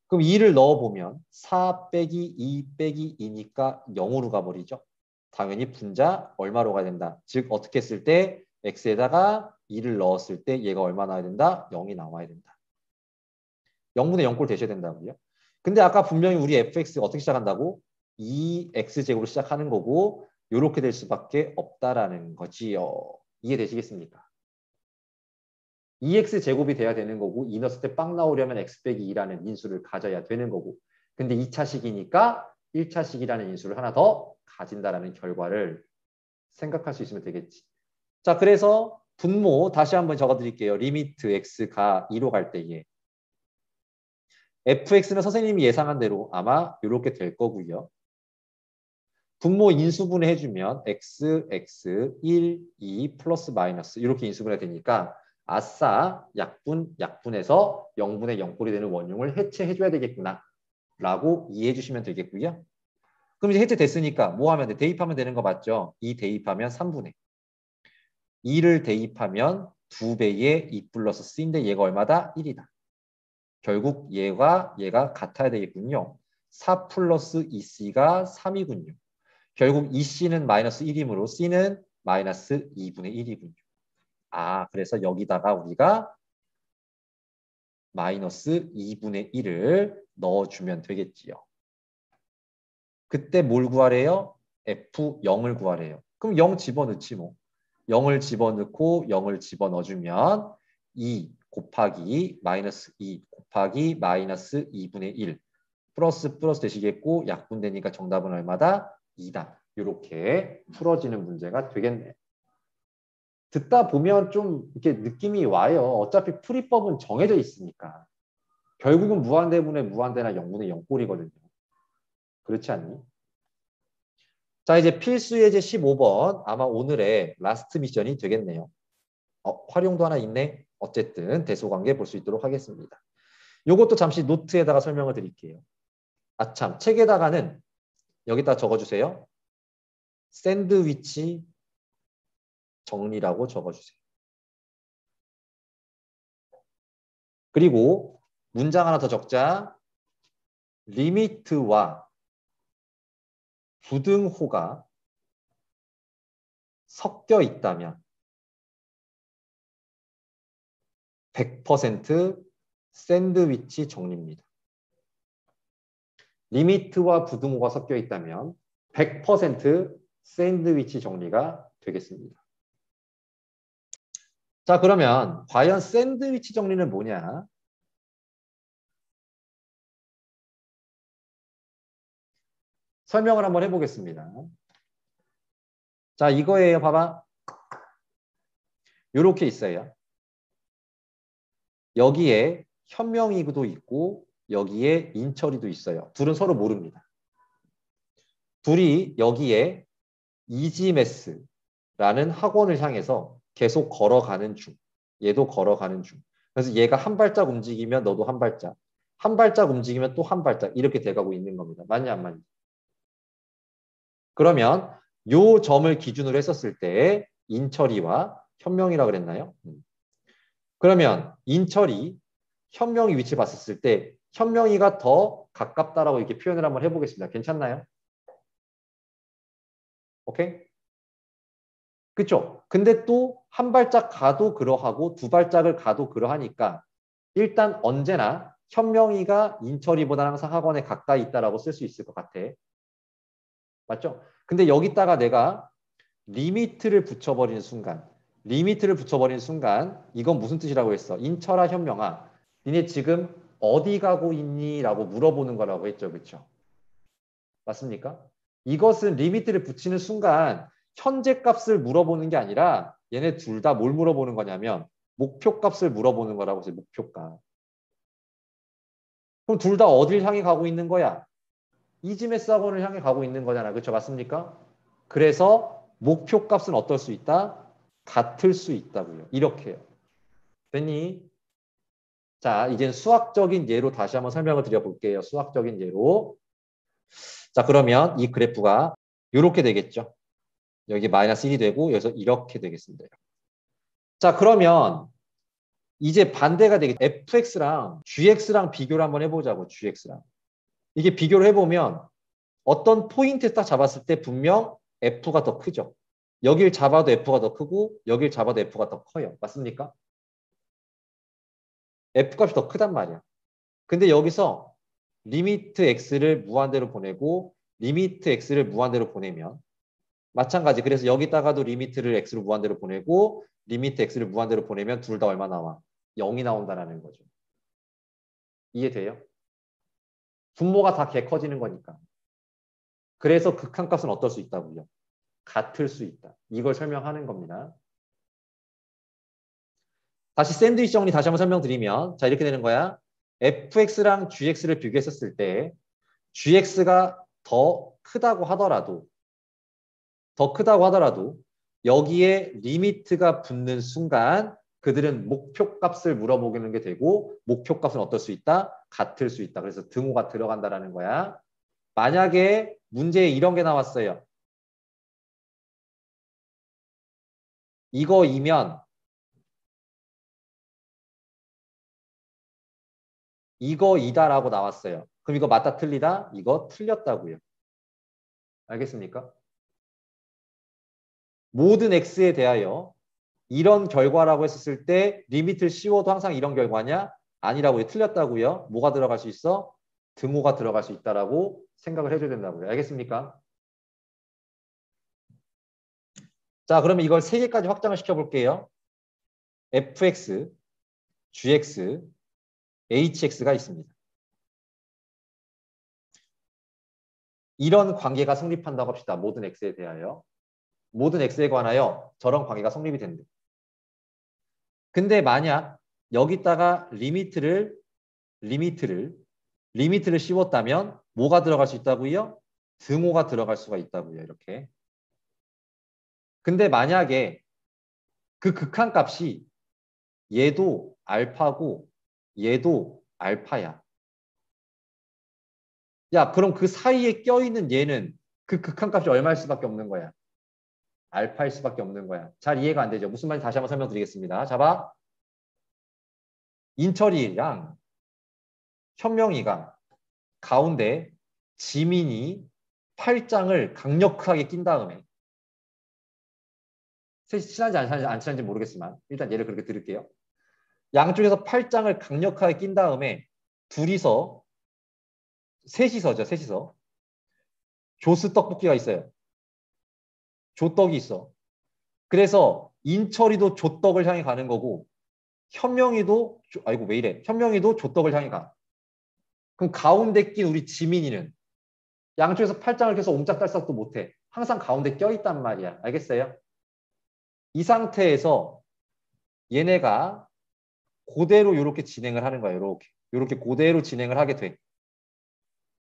그럼 2를 넣어보면 4 빼기 2 빼기 2니까 0으로 가버리죠. 당연히 분자 얼마로 가야 된다. 즉 어떻게 했을 때 x에다가 2를 넣었을 때 얘가 얼마 나와야 된다? 0이 나와야 된다. 0분의 0꼴 되셔야 된다고요. 근데 아까 분명히 우리 fx가 어떻게 시작한다고? 2x제곱으로 시작하는 거고 이렇게 될 수밖에 없다라는 거지요. 이해되시겠습니까? 2x 제곱이 돼야 되는 거고 2 넣었을 때 빵 나오려면 x 빼기 2라는 인수를 가져야 되는 거고 근데 2차식이니까 1차식이라는 인수를 하나 더 가진다라는 결과를 생각할 수 있으면 되겠지. 자, 그래서 분모 다시 한번 적어드릴게요. 리미트 x가 2로 갈 때에 fx는 선생님이 예상한 대로 아마 이렇게 될 거고요. 분모 인수분해 해주면 x, x, 1, 2 플러스 마이너스 이렇게 인수분해 되니까 아싸 약분해서 0분의 0꼴이 되는 원흉을 해체해줘야 되겠구나 라고 이해해 주시면 되겠고요. 그럼 이제 해체됐으니까 뭐 하면 돼? 대입하면 되는 거 맞죠? 2 대입하면 3분의 2를 대입하면 2배의 2 플러스 c인데 얘가 얼마다? 1이다. 결국 얘가 같아야 되겠군요. 4 플러스 2c가 3이군요. 결국 2c는 마이너스 1이므로 c는 마이너스 2분의 1이군요. 아, 그래서 여기다가 우리가 마이너스 2분의 1을 넣어주면 되겠지요. 그때 뭘 구하래요? F0을 구하래요. 그럼 0 집어넣지 뭐. 0을 집어넣고 0을 집어넣어주면 2 곱하기 마이너스 2 곱하기 마이너스 2분의 1 플러스 되시겠고 약분되니까 정답은 얼마다? 2다. 이렇게 풀어지는 문제가 되겠네요. 듣다 보면 좀 이렇게 느낌이 와요. 어차피 풀이법은 정해져 있으니까. 결국은 무한대분의 무한대나 0분의 0꼴이거든요. 그렇지 않니? 자, 이제 필수 예제 15번 아마 오늘의 라스트 미션이 되겠네요. 활용도 하나 있네. 어쨌든 대소관계 볼 수 있도록 하겠습니다. 이것도 잠시 노트에다가 설명을 드릴게요. 아참, 책에다가는 여기다 적어주세요. 샌드위치 정리라고 적어주세요. 그리고 문장 하나 더 적자. 리미트와 부등호가 섞여 있다면 100% 샌드위치 정리입니다. 리미트와 부등호가 섞여 있다면 100% 샌드위치 정리가 되겠습니다. 자, 그러면 과연 샌드위치 정리는 뭐냐? 설명을 한번 해보겠습니다. 자, 이거예요. 봐봐. 이렇게 있어요. 여기에 현명이도 있고 여기에 인철이도 있어요. 둘은 서로 모릅니다. 둘이 여기에 이지메스라는 학원을 향해서 계속 걸어가는 중. 얘도 걸어가는 중. 그래서 얘가 한 발짝 움직이면 너도 한 발짝. 한 발짝 움직이면 또 한 발짝. 이렇게 돼가고 있는 겁니다. 맞냐 안 맞냐? 그러면 요 점을 기준으로 했었을 때 인철이와 현명이라고 그랬나요? 그러면 인철이 현명이 위치 봤었을 때 현명이가 더 가깝다라고 이렇게 표현을 한번 해보겠습니다. 괜찮나요? 오케이? 그쵸? 근데 또 한 발짝 가도 그러하고 두 발짝을 가도 그러하니까 일단 언제나 현명이가 인철이보다 항상 학원에 가까이 있다라고 쓸 수 있을 것 같아. 맞죠? 근데 여기다가 내가 리미트를 붙여버리는 순간 이건 무슨 뜻이라고 했어? 인철아 현명아 니네 지금 어디 가고 있니? 라고 물어보는 거라고 했죠. 그렇죠? 맞습니까? 이것은 리미트를 붙이는 순간 현재 값을 물어보는 게 아니라 얘네 둘 다 뭘 물어보는 거냐면 목표 값을 물어보는 거라고 해서 목표값. 그럼 둘 다 어딜 향해 가고 있는 거야? 이지메스 학원을 향해 가고 있는 거잖아. 그렇죠? 맞습니까? 그래서 목표 값은 어떨 수 있다? 같을 수 있다고요. 이렇게요. 됐니? 자, 이제 수학적인 예로 다시 한번 설명을 드려볼게요. 수학적인 예로. 자, 그러면 이 그래프가 이렇게 되겠죠. 여기 마이너스 1이 되고 여기서 이렇게 되겠습니다. 자, 그러면 이제 반대가 되겠죠. fx랑 gx랑 비교를 한번 해보자고. gx랑. 이게 비교를 해보면 어떤 포인트 딱 잡았을 때 분명 f가 더 크죠. 여길 잡아도 f가 더 크고 여길 잡아도 f가 더 커요. 맞습니까? f값이 더 크단 말이야. 근데 여기서 리미트 x를 무한대로 보내고 리미트 x를 무한대로 보내면 마찬가지. 그래서 여기다가도 리미트를 x로 무한대로 보내고 리미트 x를 무한대로 보내면 둘 다 얼마 나와? 0이 나온다라는 거죠. 이해돼요? 분모가 다 개 커지는 거니까. 그래서 극한값은 어떨 수 있다고요? 같을 수 있다. 이걸 설명하는 겁니다. 다시 샌드위치 정리 다시 한번 설명드리면 자 이렇게 되는 거야. fx랑 gx를 비교했었을 때 gx가 더 크다고 하더라도 여기에 리미트가 붙는 순간 그들은 목표값을 물어보는 게 되고 목표값은 어떨 수 있다? 같을 수 있다. 그래서 등호가 들어간다라는 거야. 만약에 문제에 이런 게 나왔어요. 이거이면 이거이다라고 나왔어요. 그럼 이거 맞다 틀리다? 이거 틀렸다고요. 알겠습니까? 모든 x에 대하여 이런 결과라고 했었을 때 리미트를 씌워도 항상 이런 결과냐? 아니라고요. 틀렸다고요. 뭐가 들어갈 수 있어? 등호가 들어갈 수 있다라고 생각을 해줘야 된다고요. 알겠습니까? 자, 그러면 이걸 세 개까지 확장을 시켜볼게요. fx, gx, hx가 있습니다. 이런 관계가 성립한다고 합시다. 모든 x에 대하여. 모든 x에 관하여 저런 관계가 성립이 된대. 근데 만약 여기다가 리미트를 씌웠다면 뭐가 들어갈 수 있다고요? 등호가 들어갈 수가 있다고요. 이렇게. 근데 만약에 그 극한값이 얘도 알파고 얘도 알파야. 야, 그럼 그 사이에 껴있는 얘는 그 극한값이 얼마일 수밖에 없는 거야. 알파일 수밖에 없는 거야. 잘 이해가 안 되죠? 무슨 말인지 다시 한번 설명드리겠습니다. 자 봐. 인철이랑 현명이가 가운데 지민이 팔짱을 강력하게 낀 다음에 셋이 친한지 안 친한지 모르겠지만 일단 얘를 그렇게 들을게요. 양쪽에서 팔짱을 강력하게 낀 다음에 셋이서 조스 떡볶이가 있어요. 조떡이 있어. 그래서 인철이도 조떡을 향해 가는 거고 현명이도 아이고 왜 이래. 현명이도 조떡을 향해 가. 그럼 가운데 낀 우리 지민이는 양쪽에서 팔짱을 계속 옴짝달싹도 못해. 항상 가운데 껴있단 말이야. 알겠어요? 이 상태에서 얘네가 그대로 이렇게 진행을 하는 거야. 이렇게 그대로 진행을 하게 돼.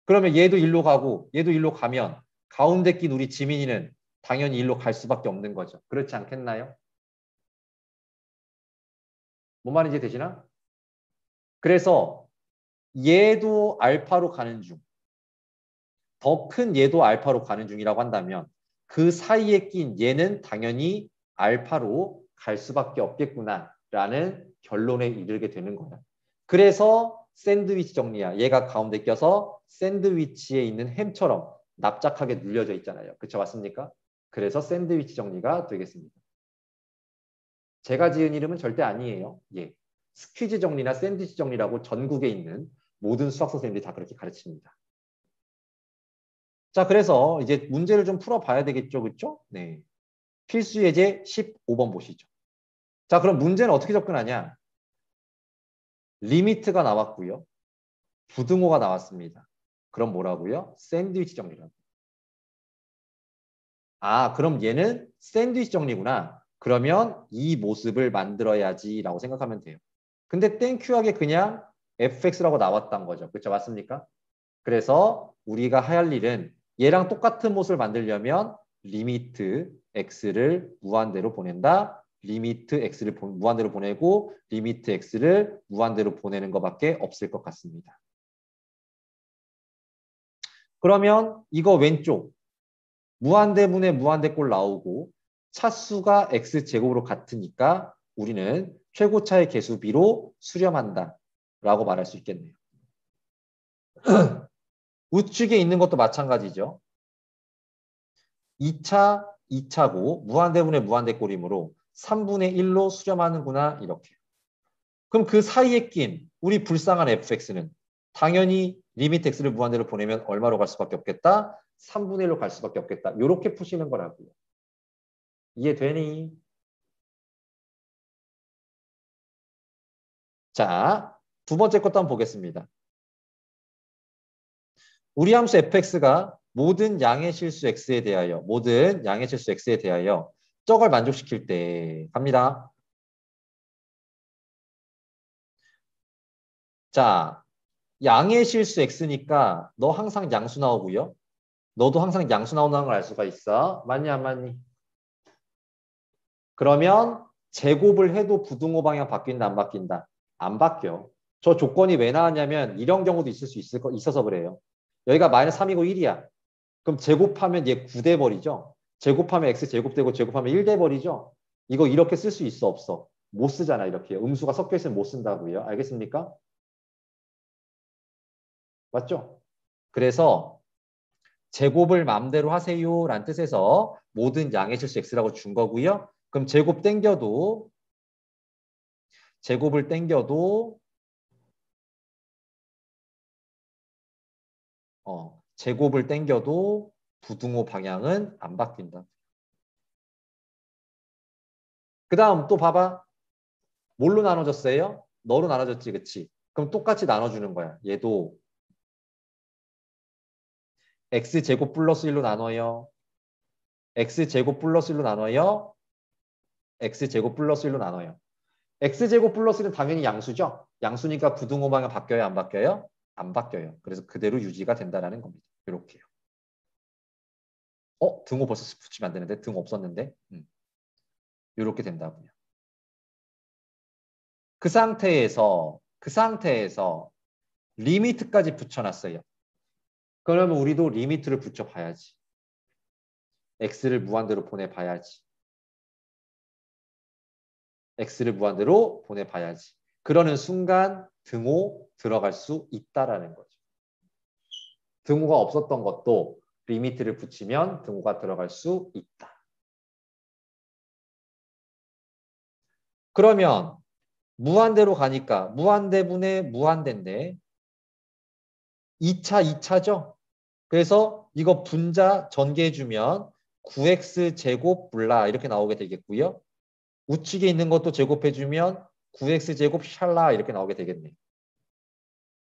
그러면 얘도 일로 가고 얘도 일로 가면 가운데 낀 우리 지민이는 당연히 일로 갈 수밖에 없는 거죠. 그렇지 않겠나요? 뭔 말인지 되시나? 그래서 얘도 알파로 가는 중, 더 큰 얘도 알파로 가는 중이라고 한다면 그 사이에 낀 얘는 당연히 알파로 갈 수밖에 없겠구나라는 결론에 이르게 되는 거야. 그래서 샌드위치 정리야. 얘가 가운데 껴서 샌드위치에 있는 햄처럼 납작하게 눌려져 있잖아요. 그쵸? 맞습니까? 그래서 샌드위치 정리가 되겠습니다. 제가 지은 이름은 절대 아니에요. 예. 스퀴즈 정리나 샌드위치 정리라고 전국에 있는 모든 수학 선생님들이 다 그렇게 가르칩니다. 자, 그래서 이제 문제를 좀 풀어봐야 되겠죠. 그렇죠? 네. 필수 예제 15번 보시죠. 자, 그럼 문제는 어떻게 접근하냐? 리미트가 나왔고요. 부등호가 나왔습니다. 그럼 뭐라고요? 샌드위치 정리라고. 아, 그럼 얘는 샌드위치 정리구나. 그러면 이 모습을 만들어야지라고 생각하면 돼요. 근데 땡큐하게 그냥 fx라고 나왔던 거죠. 그렇죠? 맞습니까? 그래서 우리가 할 일은 얘랑 똑같은 모습을 만들려면 리미트 x를 무한대로 보낸다. 리미트 x를 무한대로 보내고 리미트 x를 무한대로 보내는 것밖에 없을 것 같습니다. 그러면 이거 왼쪽 무한대분의 무한대꼴 나오고 차수가 x제곱으로 같으니까 우리는 최고차의 개수 b로 수렴한다 라고 말할 수 있겠네요. 우측에 있는 것도 마찬가지죠. 2차, 2차고 무한대분의 무한대꼴이므로 3분의 1로 수렴하는구나 이렇게. 그럼 그 사이에 낀 우리 불쌍한 fx는 당연히 리미트 x를 무한대로 보내면 얼마로 갈 수밖에 없겠다? 3분의 1로 갈 수밖에 없겠다. 이렇게 푸시는 거라고요. 이해되니? 자, 두 번째 것도 한번 보겠습니다. 우리 함수 fx가 모든 양의 실수 x에 대하여 적을 만족시킬 때 갑니다. 자, 양의 실수 x니까 너 항상 양수 나오고요. 너도 항상 양수 나온다는 걸 알 수가 있어. 맞니 안 맞니? 그러면 제곱을 해도 부등호 방향 바뀐다 안 바뀐다? 안 바뀌어. 저 조건이 왜 나왔냐면 이런 경우도 있어서 그래요. 여기가 마이너스 3이고 1이야. 그럼 제곱하면 얘 9 돼 버리죠. 제곱하면 x 제곱되고 제곱하면 1 돼 버리죠. 이거 이렇게 쓸 수 있어 없어? 못 쓰잖아 이렇게. 음수가 섞여 있으면 못 쓴다고요. 알겠습니까? 맞죠? 그래서 제곱을 마음대로 하세요라는 뜻에서 모든 양의 실수 x라고 준 거고요. 그럼 제곱을 땡겨도 부등호 방향은 안 바뀐다. 그 다음 또 봐봐. 뭘로 나눠졌어요? 너로 나눠졌지, 그치? 그럼 똑같이 나눠주는 거야. 얘도 x제곱 플러스 1로 나눠요. x제곱 플러스 1로 나눠요. x제곱 플러스 1로 나눠요. x제곱 플러스 1은 당연히 양수죠? 양수니까 부등호 방향 바뀌어요? 안 바뀌어요? 안 바뀌어요. 그래서 그대로 유지가 된다는 겁니다. 이렇게요. 등호 벌써 붙이면 안 되는데? 등 없었는데? 이렇게 된다고요. 그 상태에서 리미트까지 붙여놨어요. 그러면 우리도 리미트를 붙여봐야지. x를 무한대로 보내봐야지. 그러는 순간 등호 들어갈 수 있다라는 거죠. 등호가 없었던 것도 리미트를 붙이면 등호가 들어갈 수 있다. 그러면 무한대로 가니까 무한대분의 무한대인데 2차죠. 그래서 이거 분자 전개해주면 9x 제곱 몰라 이렇게 나오게 되겠고요. 우측에 있는 것도 제곱해주면 9x제곱 샬라 이렇게 나오게 되겠네.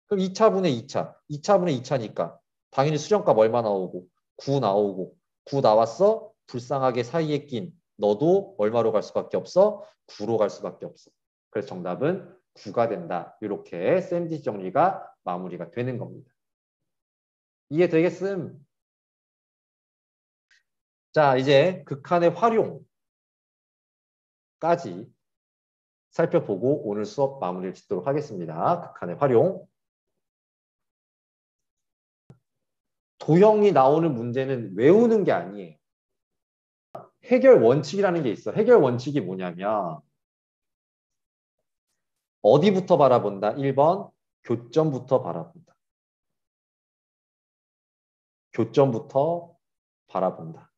그럼 2차분의 2차니까 당연히 수렴값 얼마 나오고 9 나오고 9 나왔어. 불쌍하게 사이에 낀 너도 얼마로 갈 수밖에 없어? 9로 갈 수밖에 없어. 그래서 정답은 9가 된다. 이렇게 샌디지 정리가 마무리가 되는 겁니다. 이해되겠음? 자, 이제 극한의 활용까지 살펴보고 오늘 수업 마무리를 짓도록 하겠습니다. 극한의 활용. 도형이 나오는 문제는 외우는 게 아니에요. 해결 원칙이라는 게 있어. 해결 원칙이 뭐냐면 어디부터 바라본다? 1번 교점부터 바라본다. 교점부터 바라본다.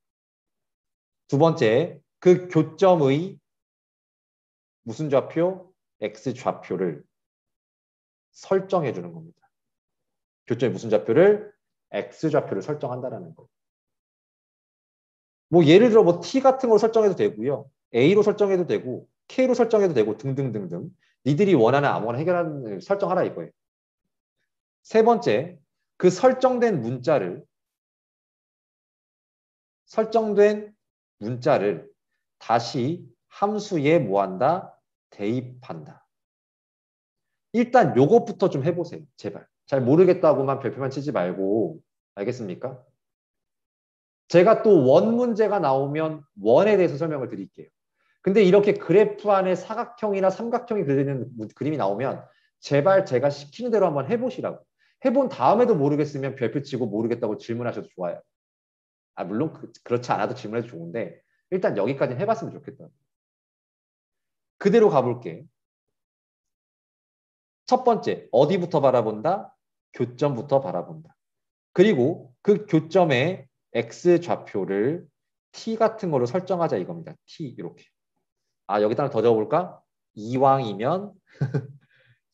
두 번째, 그 교점의 무슨 좌표? x 좌표를 설정해 주는 겁니다. 교점의 무슨 좌표를? x 좌표를 설정한다라는 거. 뭐 예를 들어 뭐 t 같은 걸 설정해도 되고요. a로 설정해도 되고 k로 설정해도 되고 등등등등. 니들이 원하는 아무거나 해결하는 설정하라 이거예요. 세 번째, 그 설정된 문자를 다시 함수에 뭐한다? 대입한다. 일단 요것부터 좀 해보세요. 제발. 잘 모르겠다고만 별표만 치지 말고. 알겠습니까? 제가 또 원 문제가 나오면 원에 대해서 설명을 드릴게요. 근데 이렇게 그래프 안에 사각형이나 삼각형이 그려있는 그림이 나오면 제발 제가 시키는 대로 한번 해보시라고. 해본 다음에도 모르겠으면 별표 치고 모르겠다고 질문하셔도 좋아요. 물론 그렇지 않아도 질문해도 좋은데 일단 여기까지는 해봤으면 좋겠다. 그대로 가볼게. 첫 번째, 어디부터 바라본다? 교점부터 바라본다. 그리고 그 교점의 x 좌표를 t 같은 거로 설정하자 이겁니다. t 이렇게. 여기다가 더 적어볼까? 이왕이면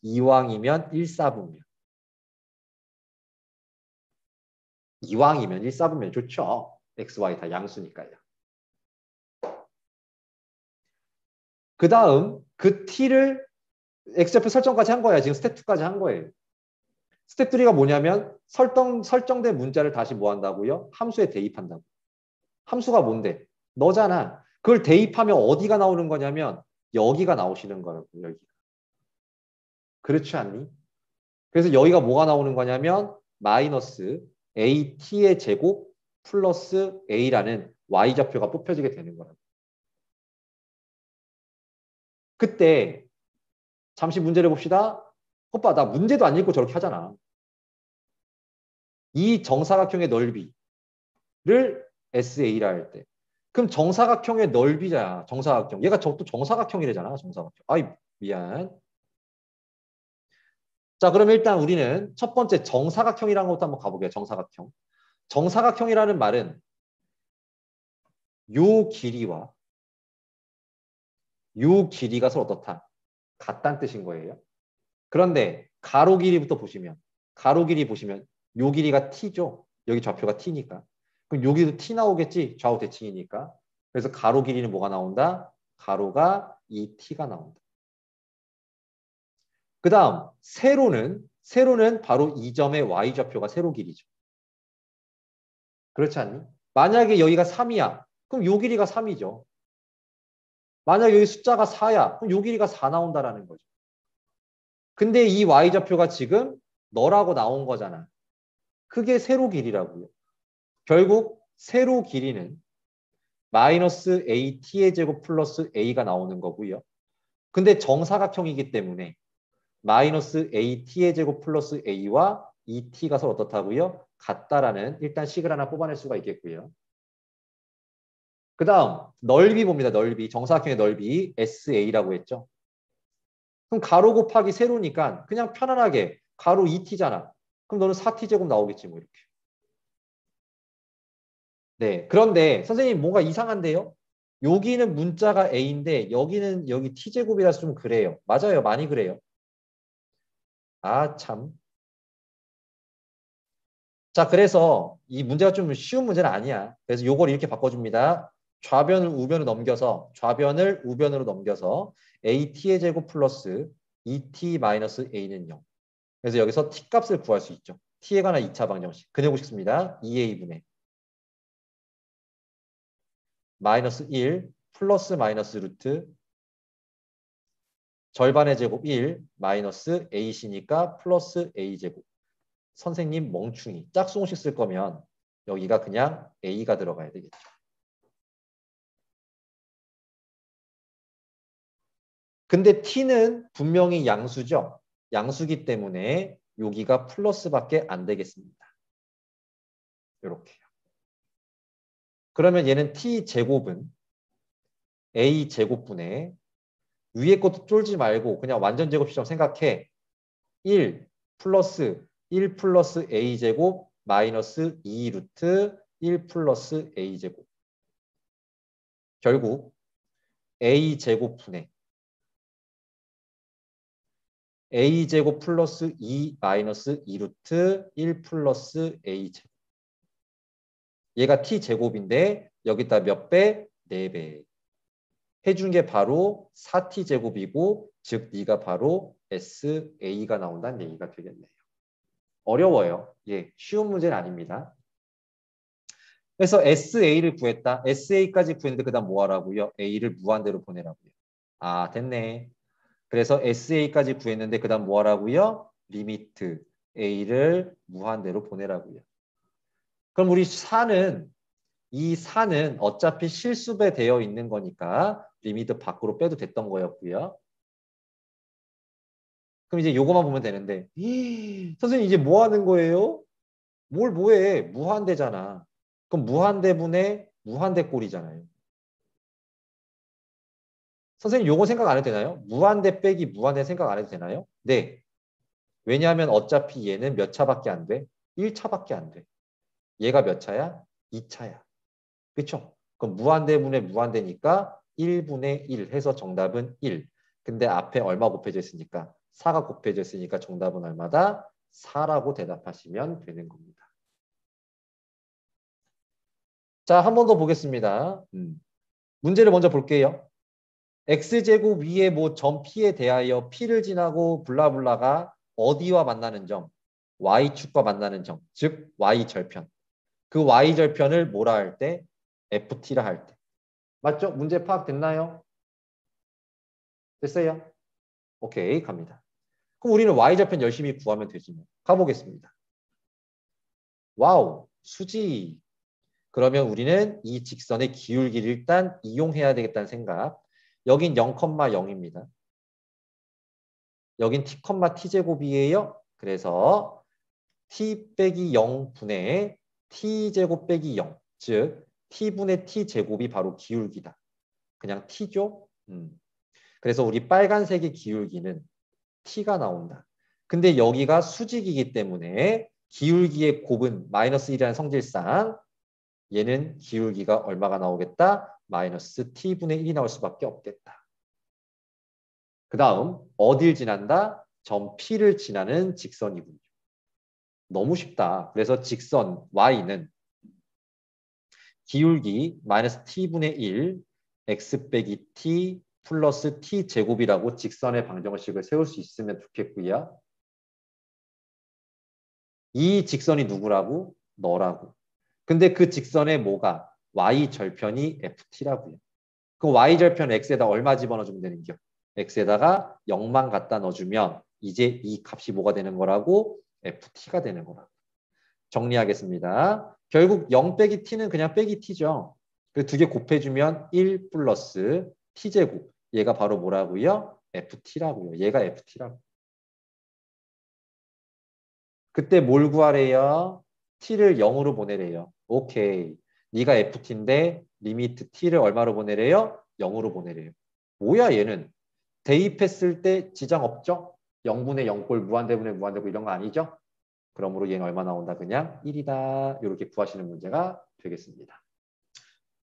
1사분면. 이왕이면 1사분면 좋죠. x, y 다 양수니까요. 그 다음 그 t를 X좌표 설정까지 한 거야. 지금 스텝 2까지 한 거예요. 스텝 3가 뭐냐면 설정된 문자를 다시 뭐 한다고요? 함수에 대입한다고. 함수가 뭔데? 너잖아. 그걸 대입하면 어디가 나오는 거냐면 여기가 나오시는 거라고. 여기. 그렇지 않니? 그래서 여기가 뭐가 나오는 거냐면 마이너스 AT의 제곱 플러스 A라는 Y좌표가 뽑혀지게 되는 거라고. 그때 잠시 문제를 봅시다. 오빠 나 문제도 안 읽고 저렇게 하잖아. 이 정사각형의 넓이를 SA라 할 때. 그럼 정사각형의 넓이잖아. 정사각형. 얘가 또 정사각형이래잖아. 정사각형. 아이 미안. 자 그럼 일단 우리는 첫 번째 정사각형이라는 것도 한번 가보게요. 정사각형. 정사각형이라는 말은 요 길이와 요 길이가 서로 어떻다? 같다는 뜻인 거예요. 그런데 가로 길이부터 보시면 가로 길이 보시면 요 길이가 t죠. 여기 좌표가 t니까. 그럼 여기도 t 나오겠지. 좌우 대칭이니까. 그래서 가로 길이는 뭐가 나온다? 가로가 2t가 나온다. 그 다음 세로는 바로 이 점의 y좌표가 세로 길이죠. 그렇지 않니? 만약에 여기가 3이야. 그럼 요 길이가 3이죠. 만약에 여기 숫자가 4야. 그럼 요 길이가 4 나온다라는 거죠. 근데 이 y좌표가 지금 너라고 나온 거잖아. 그게 세로 길이라고요. 결국 세로 길이는 마이너스 AT의 제곱 플러스 A가 나오는 거고요. 근데 정사각형이기 때문에 마이너스 AT의 제곱 플러스 A와 ET가 서로 어떻다고요? 같다라는 일단 식을 하나 뽑아낼 수가 있겠고요. 그 다음 넓이 봅니다. 넓이. 정사각형의 넓이 SA라고 했죠. 그럼 가로 곱하기 세로니까 그냥 편안하게 가로 2t잖아. 그럼 너는 4t 제곱 나오겠지 뭐 이렇게. 네. 그런데 선생님 뭔가 이상한데요? 여기는 문자가 A인데 여기는 여기 t제곱이라서 좀 그래요. 맞아요. 많이 그래요. 아 참. 자 그래서 이 문제가 좀 쉬운 문제는 아니야. 그래서 요걸 이렇게 바꿔줍니다. 좌변을 우변으로 넘겨서 AT의 제곱 플러스 2t 마이너스 A는 0. 그래서 여기서 t 값을 구할 수 있죠. t에 관한 2차 방정식. 그려보고 싶습니다. 2a분의 마이너스 1 플러스 마이너스 루트 절반의 제곱 1 마이너스 ac니까 플러스 a제곱. 선생님 멍충이. 짝수공식 쓸 거면 여기가 그냥 a가 들어가야 되겠죠. 근데 t는 분명히 양수죠. 양수기 때문에 여기가 플러스밖에 안 되겠습니다. 이렇게요. 그러면 얘는 t제곱은 a제곱분의 위에 것도 쫄지 말고 그냥 완전 제곱식처럼 생각해. 1 플러스 a제곱 마이너스 2 루트 1 플러스 a제곱. 결국 a제곱분의 a제곱 플러스 2 마이너스 2 루트 1 플러스 a제곱. 얘가 t제곱인데 여기다 몇 배? 4배. 해준 게 바로 4t제곱이고 즉 네가 바로 SA가 나온다는 얘기가 되겠네요. 어려워요. 예, 쉬운 문제는 아닙니다. 그래서 SA를 구했다. SA까지 구했는데 그 다음 뭐 하라고요? A를 무한대로 보내라고요. 아 됐네. 그래서 SA까지 구했는데 그 다음 뭐 하라고요? 리미트 A를 무한대로 보내라고요. 그럼 우리 이 4는 어차피 실수배 되어 있는 거니까 리미트 밖으로 빼도 됐던 거였고요. 그럼 이제 요거만 보면 되는데 선생님 이제 뭐 하는 거예요? 뭘 뭐해? 무한대잖아. 그럼 무한대분의 무한대꼴이잖아요. 선생님 요거 생각 안 해도 되나요? 무한대 빼기 무한대 생각 안 해도 되나요? 네. 왜냐하면 어차피 얘는 몇 차밖에 안 돼? 1차밖에 안 돼. 얘가 몇 차야? 2차야. 그렇죠? 그럼 무한대분의 무한대니까 1분의 1 해서 정답은 1. 근데 앞에 얼마 곱해져 있으니까 4가 곱해져 있으니까 정답은 얼마다? 4라고 대답하시면 되는 겁니다. 자, 한 번 더 보겠습니다. 문제를 먼저 볼게요. x제곱 위에 뭐 점 P에 대하여 P를 지나고 블라블라가 어디와 만나는 점? y축과 만나는 점, 즉 y절편. 그 y절편을 뭐라 할 때? ft라 할 때. 맞죠? 문제 파악됐나요? 됐어요? 오케이, 갑니다. 그럼 우리는 y절편 열심히 구하면 되지 뭐. 가보겠습니다. 와우, 수지. 그러면 우리는 이 직선의 기울기를 일단 이용해야 되겠다는 생각. 여긴 0,0입니다. 여긴 t, t제곱이에요. 그래서 t 빼기 0분의 t제곱 빼기 0. 즉 t분의 t제곱이 바로 기울기다. 그냥 t죠. 그래서 우리 빨간색의 기울기는 t가 나온다. 근데 여기가 수직이기 때문에 기울기의 곱은 마이너스 1이라는 성질상 얘는 기울기가 얼마가 나오겠다? 마이너스 t분의 1이 나올 수밖에 없겠다. 그 다음 어딜 지난다? 점 P를 지나는 직선이군요. 너무 쉽다. 그래서 직선 y는 기울기 마이너스 t분의 1 x 빼기 t 플러스 t 제곱이라고 직선의 방정식을 세울 수 있으면 좋겠고요. 이 직선이 누구라고? 너라고. 근데 그 직선에 뭐가? y절편이 ft라고요. 그 y절편 x에다 얼마 집어넣어주면 되는 겨? x에다가 0만 갖다 넣어주면 이제 이 값이 뭐가 되는 거라고? ft가 되는 거라고. 정리하겠습니다. 결국 0 빼기 t는 그냥 빼기 t죠. 그 두 개 곱해주면 1 플러스 t제곱. 얘가 바로 뭐라고요? ft라고요. 얘가 ft라고. 그때 뭘 구하래요? t를 0으로 보내래요. 오케이. 네가 ft인데 리미트 t를 얼마로 보내래요? 0으로 보내래요. 뭐야 얘는? 대입했을 때 지장 없죠? 0분의 0꼴 무한대분의 무한대고 이런 거 아니죠? 그러므로 얘는 얼마 나온다? 그냥 1이다. 이렇게 구하시는 문제가 되겠습니다.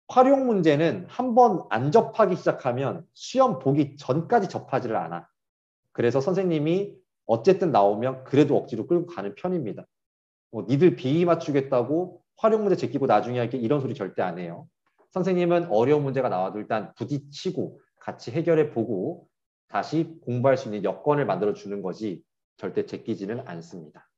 활용 문제는 한번 안 접하기 시작하면 시험 보기 전까지 접하지를 않아. 그래서 선생님이 어쨌든 나오면 그래도 억지로 끌고 가는 편입니다. 니들 비위 맞추겠다고 활용 문제 제끼고 나중에 할게 이런 소리 절대 안 해요. 선생님은 어려운 문제가 나와도 일단 부딪히고 같이 해결해 보고 다시 공부할 수 있는 여건을 만들어 주는 거지 절대 제끼지는 않습니다.